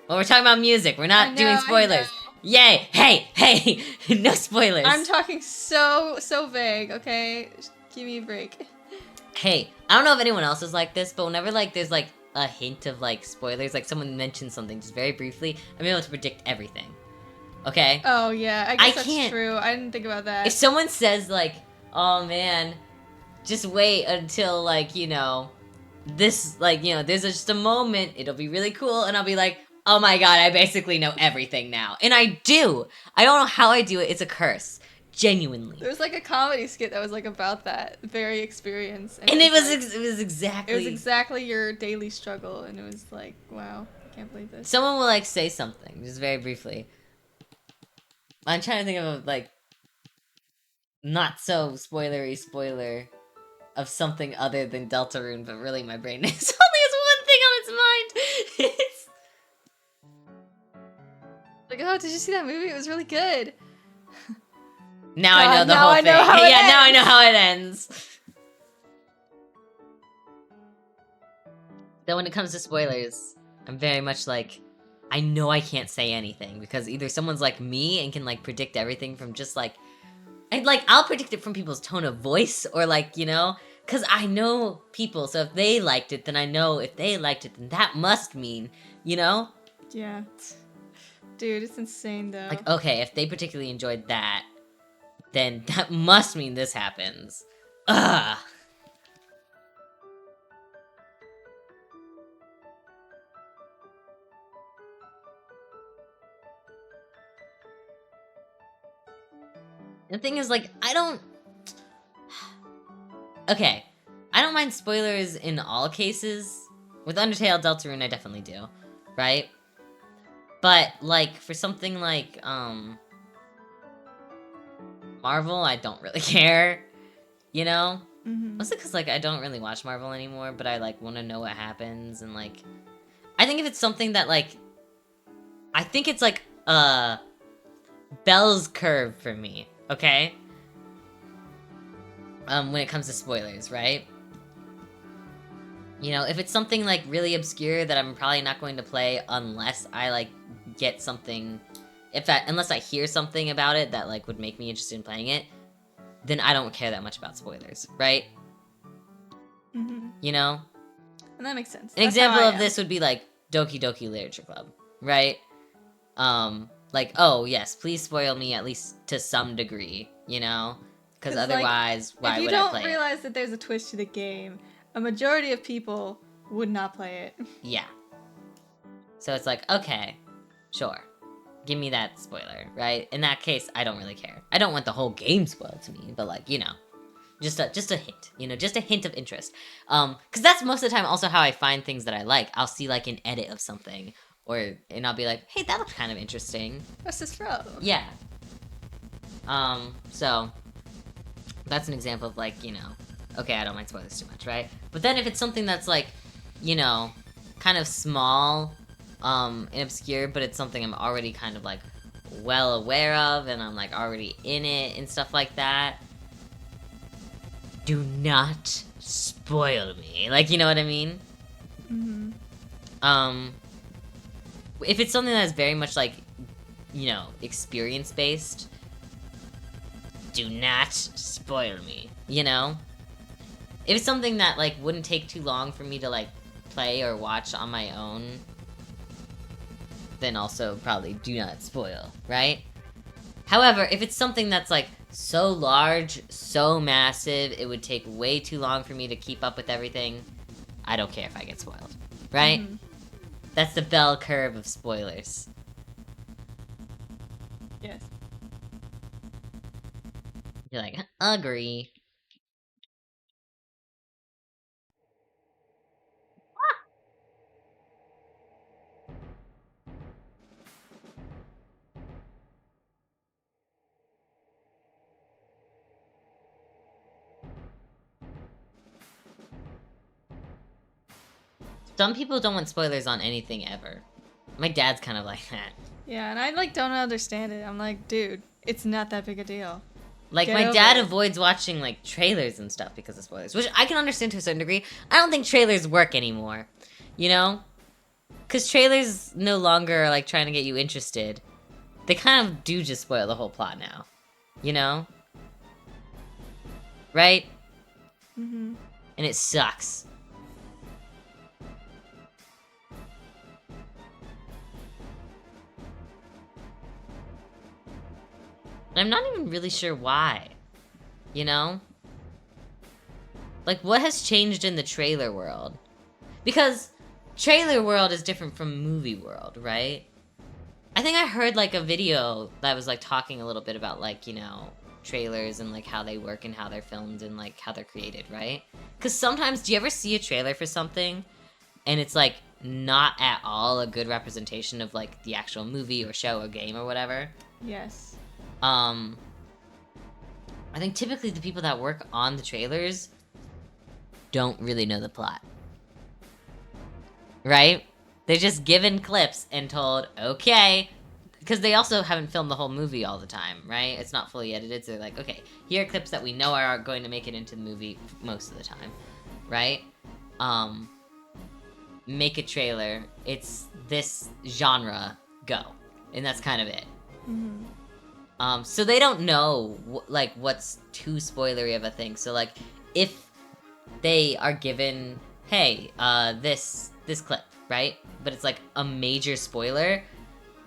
Well, we're talking about music. We're not doing spoilers. Yay! Hey! No spoilers. I'm talking so vague, okay? Give me a break. Hey, I don't know if anyone else is like this, but whenever, like, there's, like, a hint of, like, spoilers, like, someone mentions something just very briefly, I'm able to predict everything. Okay? Oh, yeah. I guess that's true. I didn't think about that. If someone says, like, oh, man, just wait until, like, you know, this, like, you know, there's just a moment, it'll be really cool, and I'll be like, oh my god, I basically know everything now. And I do! I don't know how I do it, it's a curse. Genuinely. There was like a comedy skit that was like about that very experience. And it was exactly... It was exactly your daily struggle, and it was like, wow, I can't believe this. Someone will, like, say something, just very briefly. I'm trying to think of a, like, not so spoilery spoiler of something other than Deltarune, but really my brain is only has one thing on its mind. It's... Like, oh, did you see that movie? It was really good. Now I know the whole thing. Yeah, now I know how it ends. Though when it comes to spoilers, I'm very much like, I know I can't say anything, because either someone's like me and can, like, predict everything from just, like... And, like, I'll predict it from people's tone of voice, or, like, you know? Because I know people, so if they liked it, then I know if they liked it, then that must mean, you know? Yeah. Dude, it's insane, though. Like, okay, if they particularly enjoyed that, then that must mean this happens. Ugh! The thing is, like, I don't... Okay, I don't mind spoilers in all cases. With Undertale, Deltarune, I definitely do, right? But, like, for something like, Marvel, I don't really care, you know? Mostly because, like, I don't really watch Marvel anymore, but I, like, want to know what happens, and, like... I think if it's something that, like... I think it's, like, Bell's curve for me, okay? When it comes to spoilers, right? You know, if it's something, like, really obscure that I'm probably not going to play unless I, like, get something... Unless I hear something about it that, like, would make me interested in playing it, then I don't care that much about spoilers, right? You know? And that makes sense. An example of this would be, like, Doki Doki Literature Club, right? Like, oh, yes, please spoil me at least to some degree, you know? Because otherwise, like, why would I play it? If you don't realize that there's a twist to the game, a majority of people would not play it. Yeah. So it's like, okay, sure. Give me that spoiler, right? In that case, I don't really care. I don't want the whole game spoiled to me, but, like, you know, just a hint, you know, just a hint of interest. Because that's most of the time also how I find things that I like. I'll see, like, an edit of something, and I'll be like, hey, that looks kind of interesting. What's this from? Yeah. So, that's an example of, like, you know, okay, I don't mind spoilers too much, right? But then if it's something that's, like, you know, kind of small, and obscure, but it's something I'm already kind of, like, well aware of, and I'm, like, already in it, and stuff like that, do not spoil me. Like, you know what I mean? If it's something that's very much, like, you know, experience-based, do not spoil me, you know? If it's something that, like, wouldn't take too long for me to, like, play or watch on my own, then also probably do not spoil, right? However, if it's something that's, like, so large, so massive, it would take way too long for me to keep up with everything, I don't care if I get spoiled, right? That's the bell curve of spoilers. Yes. You're like, agree. Some people don't want spoilers on anything ever. My dad's kind of like that. Yeah, and I like don't understand it. I'm like, dude, it's not that big a deal. Like, Get my over dad it. avoids watching, like, trailers and stuff because of spoilers, which I can understand to a certain degree. I don't think trailers work anymore, you know? Because trailers no longer are, like, trying to get you interested. They kind of do just spoil the whole plot now, you know? Right? Mm-hmm. And it sucks. And I'm not even really sure why. You know? Like, what has changed in the trailer world? Because trailer world is different from movie world, right? I think I heard, like, a video that was, like, talking a little bit about, like, you know, trailers and, like, how they work and how they're filmed and, like, how they're created, right? Because sometimes, do you ever see a trailer for something and it's, like, not at all a good representation of, like, the actual movie or show or game or whatever? Yes. I think typically the people that work on the trailers don't really know the plot. Right? They're just given clips and told, okay, because they also haven't filmed the whole movie all the time, right? It's not fully edited, so they're like, okay, here are clips that we know are going to make it into the movie most of the time, right? Make a trailer, it's this genre, go. And that's kind of it. Mm-hmm. So they don't know, like, what's too spoilery of a thing. So, like, if they are given, hey, this clip, right? But it's, like, a major spoiler,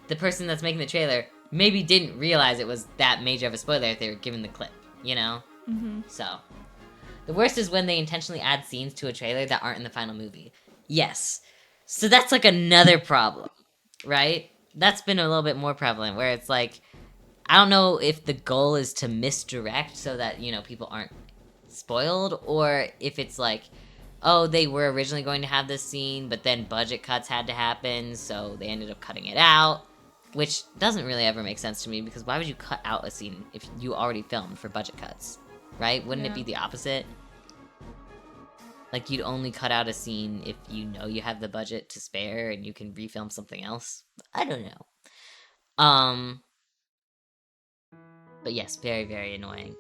the person that's making the trailer maybe didn't realize it was that major of a spoiler if they were given the clip, you know? Mm-hmm. So, the worst is when they intentionally add scenes to a trailer that aren't in the final movie. Yes. So that's, like, another problem, right? That's been a little bit more prevalent, where it's, like, I don't know if the goal is to misdirect so that, you know, people aren't spoiled, or if it's like, oh, they were originally going to have this scene, but then budget cuts had to happen, so they ended up cutting it out, which doesn't really ever make sense to me, because why would you cut out a scene if you already filmed for budget cuts, right? Wouldn't it be the opposite? Like, you'd only cut out a scene if you know you have the budget to spare and you can refilm something else? I don't know. But yes, very, very annoying.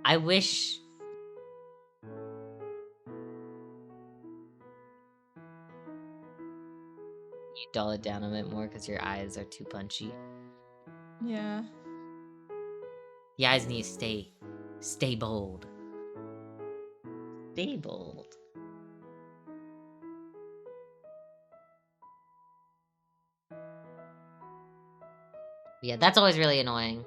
I wish... you dull it down a bit more because your eyes are too punchy. Yeah. The eyes need to stay bold. Stay bold. Yeah, that's always really annoying.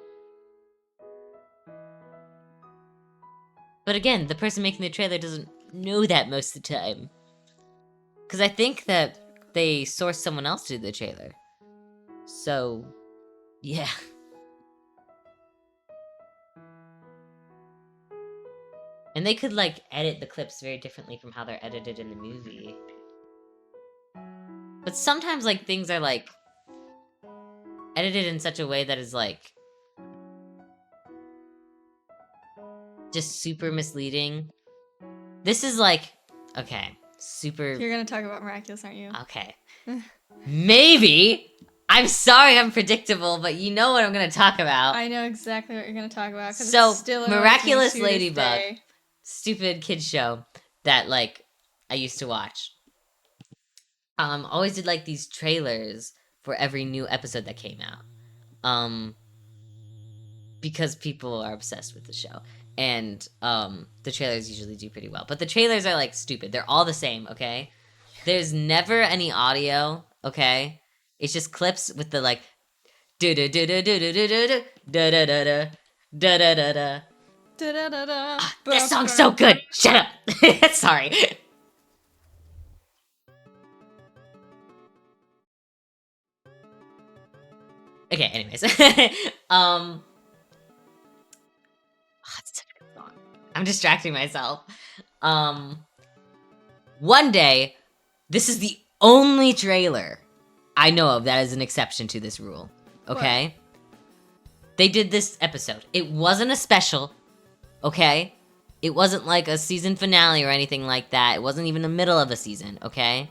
But again, the person making the trailer doesn't know that most of the time. Because I think that they sourced someone else to do the trailer. So, yeah. And they could, like, edit the clips very differently from how they're edited in the movie. But sometimes, like, things are, like, edited in such a way that is, like, just super misleading. This is, like, okay, super... You're gonna talk about Miraculous, aren't you? Okay. Maybe! I'm sorry I'm predictable, but you know what I'm gonna talk about. I know exactly what you're gonna talk about. So, it's still Miraculous annoys me to this Ladybug. day. Stupid kid show that, like, I used to watch. Always did, like, these trailers for every new episode that came out. Because people are obsessed with the show. And, the trailers usually do pretty well. But the trailers are, like, stupid. They're all the same, okay? There's never any audio, okay? It's just clips with the, like, da-da-da-da-da-da-da-da, da-da-da-da, da-da-da-da. Da-da-da-da. This song's so good! Shut up! Sorry. Okay, anyways. It's such a good song. I'm distracting myself. One day, this is the only trailer I know of that is an exception to this rule. Okay? What? They did this episode. It wasn't a special. Okay? It wasn't like a season finale or anything like that. It wasn't even the middle of a season, okay?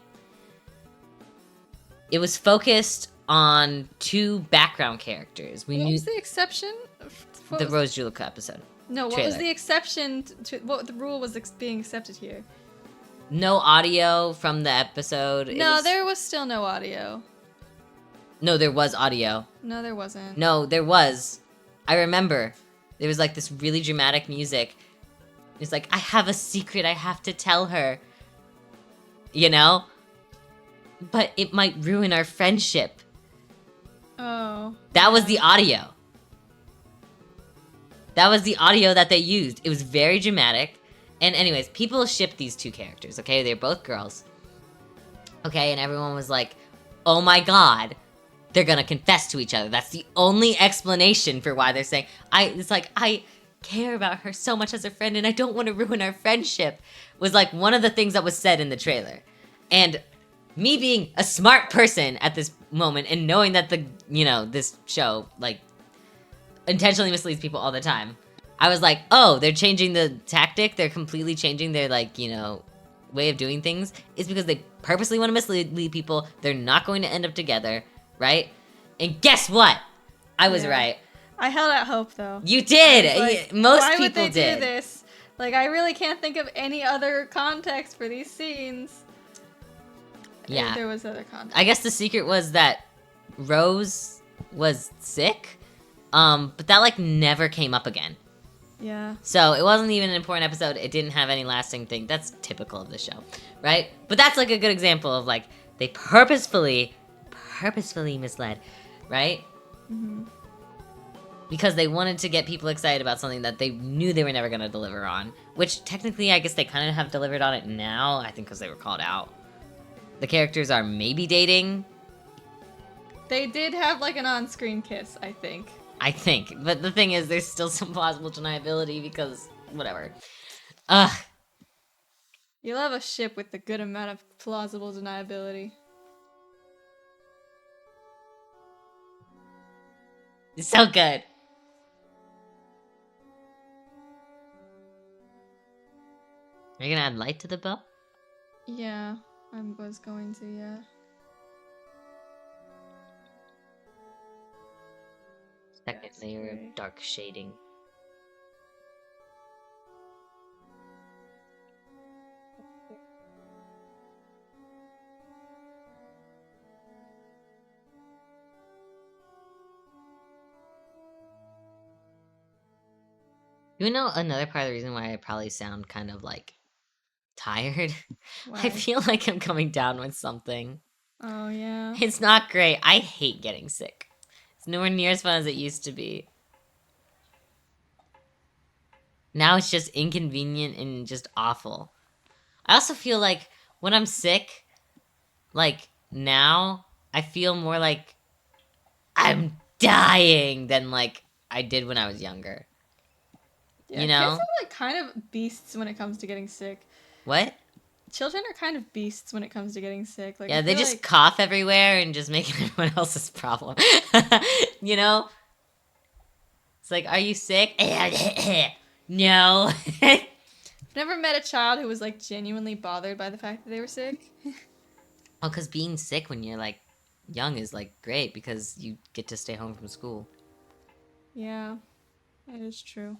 It was focused on 2 background characters. We What knew was the exception? the Rose Julica episode. No, what trailer. was the exception to what the rule was being accepted here? No audio from the episode. No, there was still no audio. No, there was audio. No, there wasn't. No, there was. I remember. There was like this really dramatic music. It's like, I have a secret I have to tell her. You know? But it might ruin our friendship. Oh. That was the audio. That was the audio that they used. It was very dramatic. And anyways, people shipped these 2 characters, okay? They're both girls. Okay, and everyone was like, oh my god, they're gonna confess to each other. That's the only explanation for why they're saying, it's like, I care about her so much as a friend and I don't want to ruin our friendship, was like one of the things that was said in the trailer. And me being a smart person at this moment and knowing that this show, like, intentionally misleads people all the time, I was like, oh, they're changing the tactic, they're completely changing their, like, way of doing things. It's because they purposely want to mislead people. They're not going to end up together, right? And guess what? I was right. I held out hope, though. You did! Like, most why people would they did. do this? Like, I really can't think of any other context for these scenes. Yeah. There was other context. I guess the secret was that Rose was sick, but that, like, never came up again. Yeah. So it wasn't even an important episode. It didn't have any lasting thing. That's typical of the show, right? But that's, like, a good example of, like, they purposefully misled, right? Mm-hmm. Because they wanted to get people excited about something that they knew they were never going to deliver on. Which, technically, I guess they kind of have delivered on it now, I think because they were called out. The characters are maybe dating. They did have, like, an on-screen kiss, I think. But the thing is, there's still some plausible deniability because, whatever. Ugh. You love a ship with a good amount of plausible deniability. It's so good. Are you gonna add light to the bow? Yeah, I was going to, yeah. Second layer of dark shading. You know another part of the reason why I probably sound kind of like tired? Why? I feel like I'm coming down with something. Oh, yeah. It's not great. I hate getting sick. It's nowhere near as fun as it used to be. Now it's just inconvenient and just awful. I also feel like when I'm sick, like now, I feel more like I'm dying than like I did when I was younger. Yeah, you know? kids are like kind of beasts when it comes to getting sick. What? Children are kind of beasts when it comes to getting sick. Like, Yeah, I they feel just like... cough everywhere and just make it everyone else's problem. You know? It's like, are you sick? No. I've never met a child who was like genuinely bothered by the fact that they were sick. Oh, because being sick when you're like young is like great because you get to stay home from school. Yeah, that is true.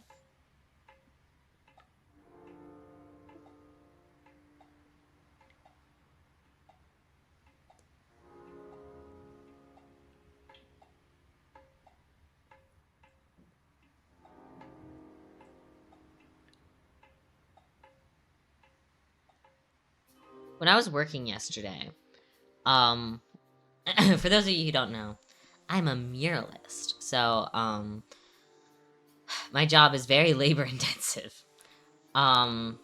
When I was working yesterday, for those of you who don't know, I'm a muralist. So, my job is very labor intensive. 'Cause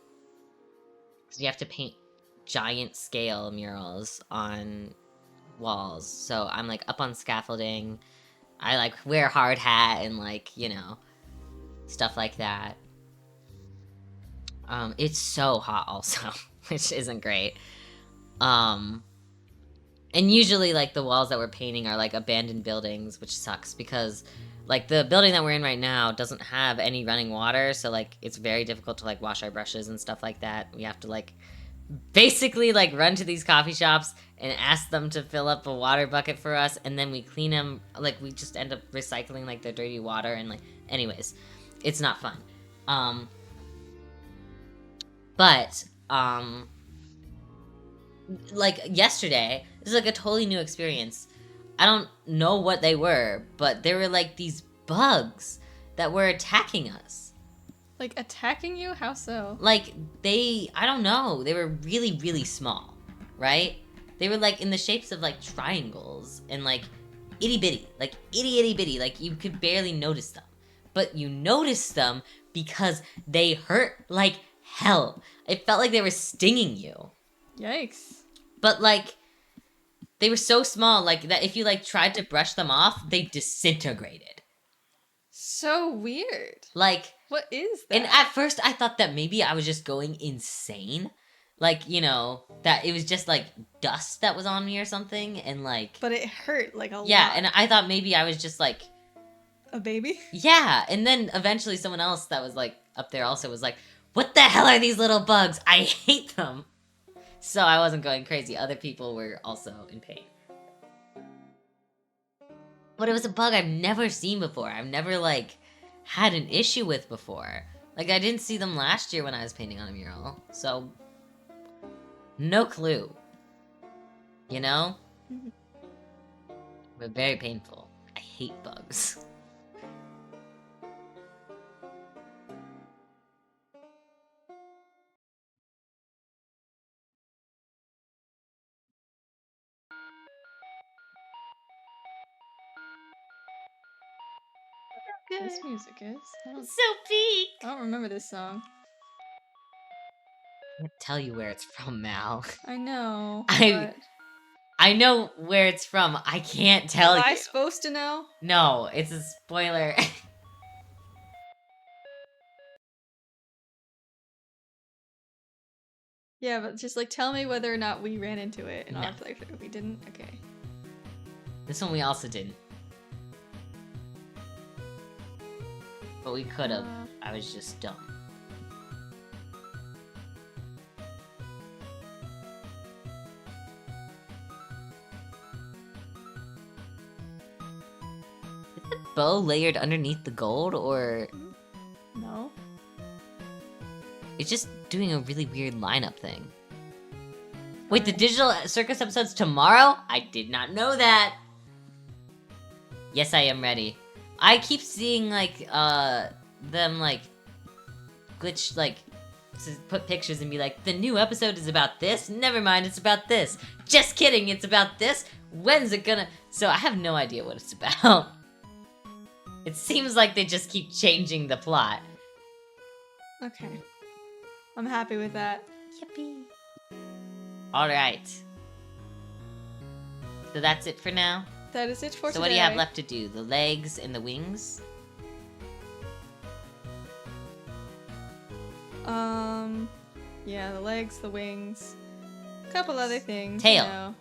you have to paint giant scale murals on walls. So I'm like up on scaffolding. I like wear a hard hat and like, you know, stuff like that. It's so hot also, which isn't great. And usually like the walls that we're painting are like abandoned buildings, which sucks because Like, the building that we're in right now doesn't have any running water, so, like, it's very difficult to, like, wash our brushes and stuff like that. We have to, like, basically, like, run to these coffee shops and ask them to fill up a water bucket for us, and then we clean them. Like, we just end up recycling, like, the dirty water, and, like, anyways, it's not fun. But, like, yesterday, this is, like, a totally new experience. I don't know what they were, but there were, like, these bugs that were attacking us. Like, attacking you? How so? Like, I don't know, they were really, really small, right? They were, like, in the shapes of, like, triangles, and, like, itty-bitty, like, itty-bitty, like, you could barely notice them. But you noticed them because they hurt like hell. It felt like they were stinging you. Yikes. But, like, they were so small, like, that if you, like, tried to brush them off, they disintegrated. So weird. Like... What is that? And at first, I thought that maybe I was just going insane. Like, you know, that it was just, like, dust that was on me or something, and, like... But it hurt, like, a lot. Yeah, and I thought maybe I was just, like... A baby? Yeah, and then eventually someone else that was, like, up there also was like, what the hell are these little bugs? I hate them! So I wasn't going crazy. Other people were also in pain. But it was a bug I've never seen before. I've never, like... had an issue with before. Like, I didn't see them last year when I was painting on a mural, so no clue. You know? But very painful. I hate bugs. This music is. So peak! I don't remember this song. I can't tell you where it's from, Mal. I know. I know where it's from. I can't tell you. Am I supposed to know? No, it's a spoiler. Yeah, but just, like, tell me whether or not we ran into it in No. our playthrough. We didn't? Okay. This one we also didn't. But we could have. I was just dumb. Is the bow layered underneath the gold, or... No. It's just doing a really weird lineup thing. Wait, the Digital Circus episode's tomorrow? I did not know that! Yes, I am ready. I keep seeing, like, them, like, glitch, like, put pictures and be like, the new episode is about this? Never mind, it's about this. Just kidding, it's about this? When's it gonna... So I have no idea what it's about. It seems like they just keep changing the plot. Okay. I'm happy with that. Yippee. Alright. So that's it for now? That is it for today. So what do you have left to do? The legs and the wings? Yeah, the legs, the wings, a couple other things. Tail. You know.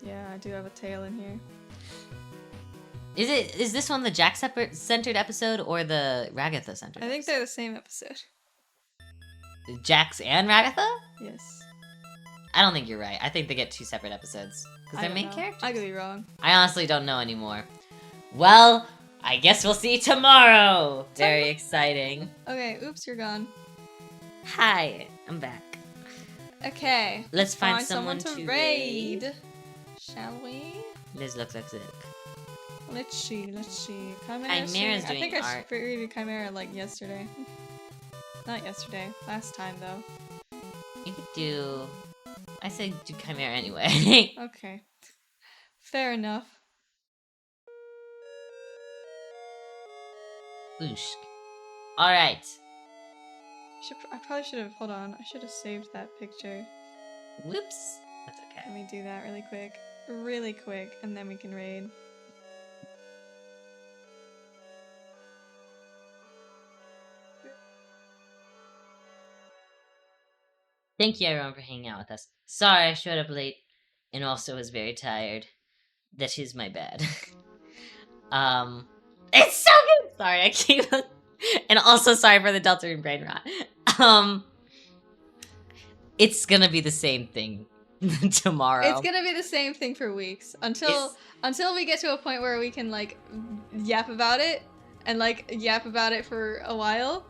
Yeah, I do have a tail in here. Is this one the Jack-centered episode or the Ragatha centered? I think they're the same episode. Jax and Ragatha? Yes. I don't think you're right. I think they get 2 separate episodes because they're main characters. I could be wrong. I honestly don't know anymore. Well, I guess we'll see tomorrow. Very exciting. Okay, oops, you're gone. Hi, I'm back. Okay. Let's find someone to raid. Shall we? This looks like sick. Let's see. Chimera's I doing think I art. raided Chimera like yesterday. Not yesterday. Last time though. You could do... I say do Chimera anyway. Okay. Fair enough. Boosh. Alright. I probably should have. Hold on. I should have saved that picture. Whoops. That's okay. Let me do that really quick. Really quick, and then we can raid. Thank you everyone for hanging out with us. Sorry I showed up late and also was very tired. That is my bad. It's so good. Sorry, I keep. And also sorry for the Deltarune brain rot. It's gonna be the same thing tomorrow. It's gonna be the same thing for weeks until we get to a point where we can like yap about it and like yap about it for a while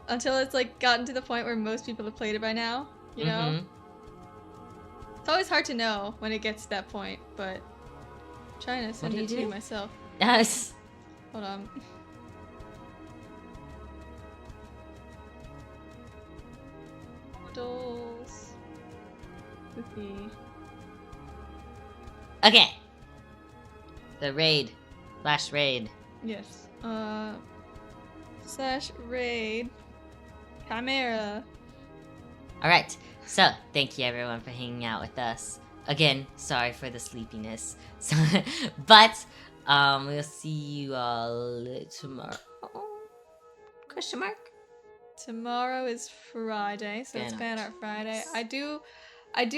until it's like gotten to the point where most people have played it by now. You know, it's always hard to know when it gets to that point, but I'm trying to send it to you myself. Yes. Hold on. Doodles. Cookie. Okay. The raid. Flash raid. Yes. Slash raid. Chimera. Alright. So, thank you everyone for hanging out with us. Again, sorry for the sleepiness. But, we'll see you all tomorrow. Question mark? Tomorrow is Friday, so it's Fan Art Friday. I do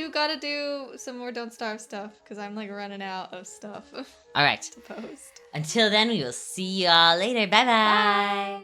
gotta do some more Don't Starve stuff, because I'm like running out of stuff Alright. to post. Until then, we will see you all later. Bye-bye. Bye.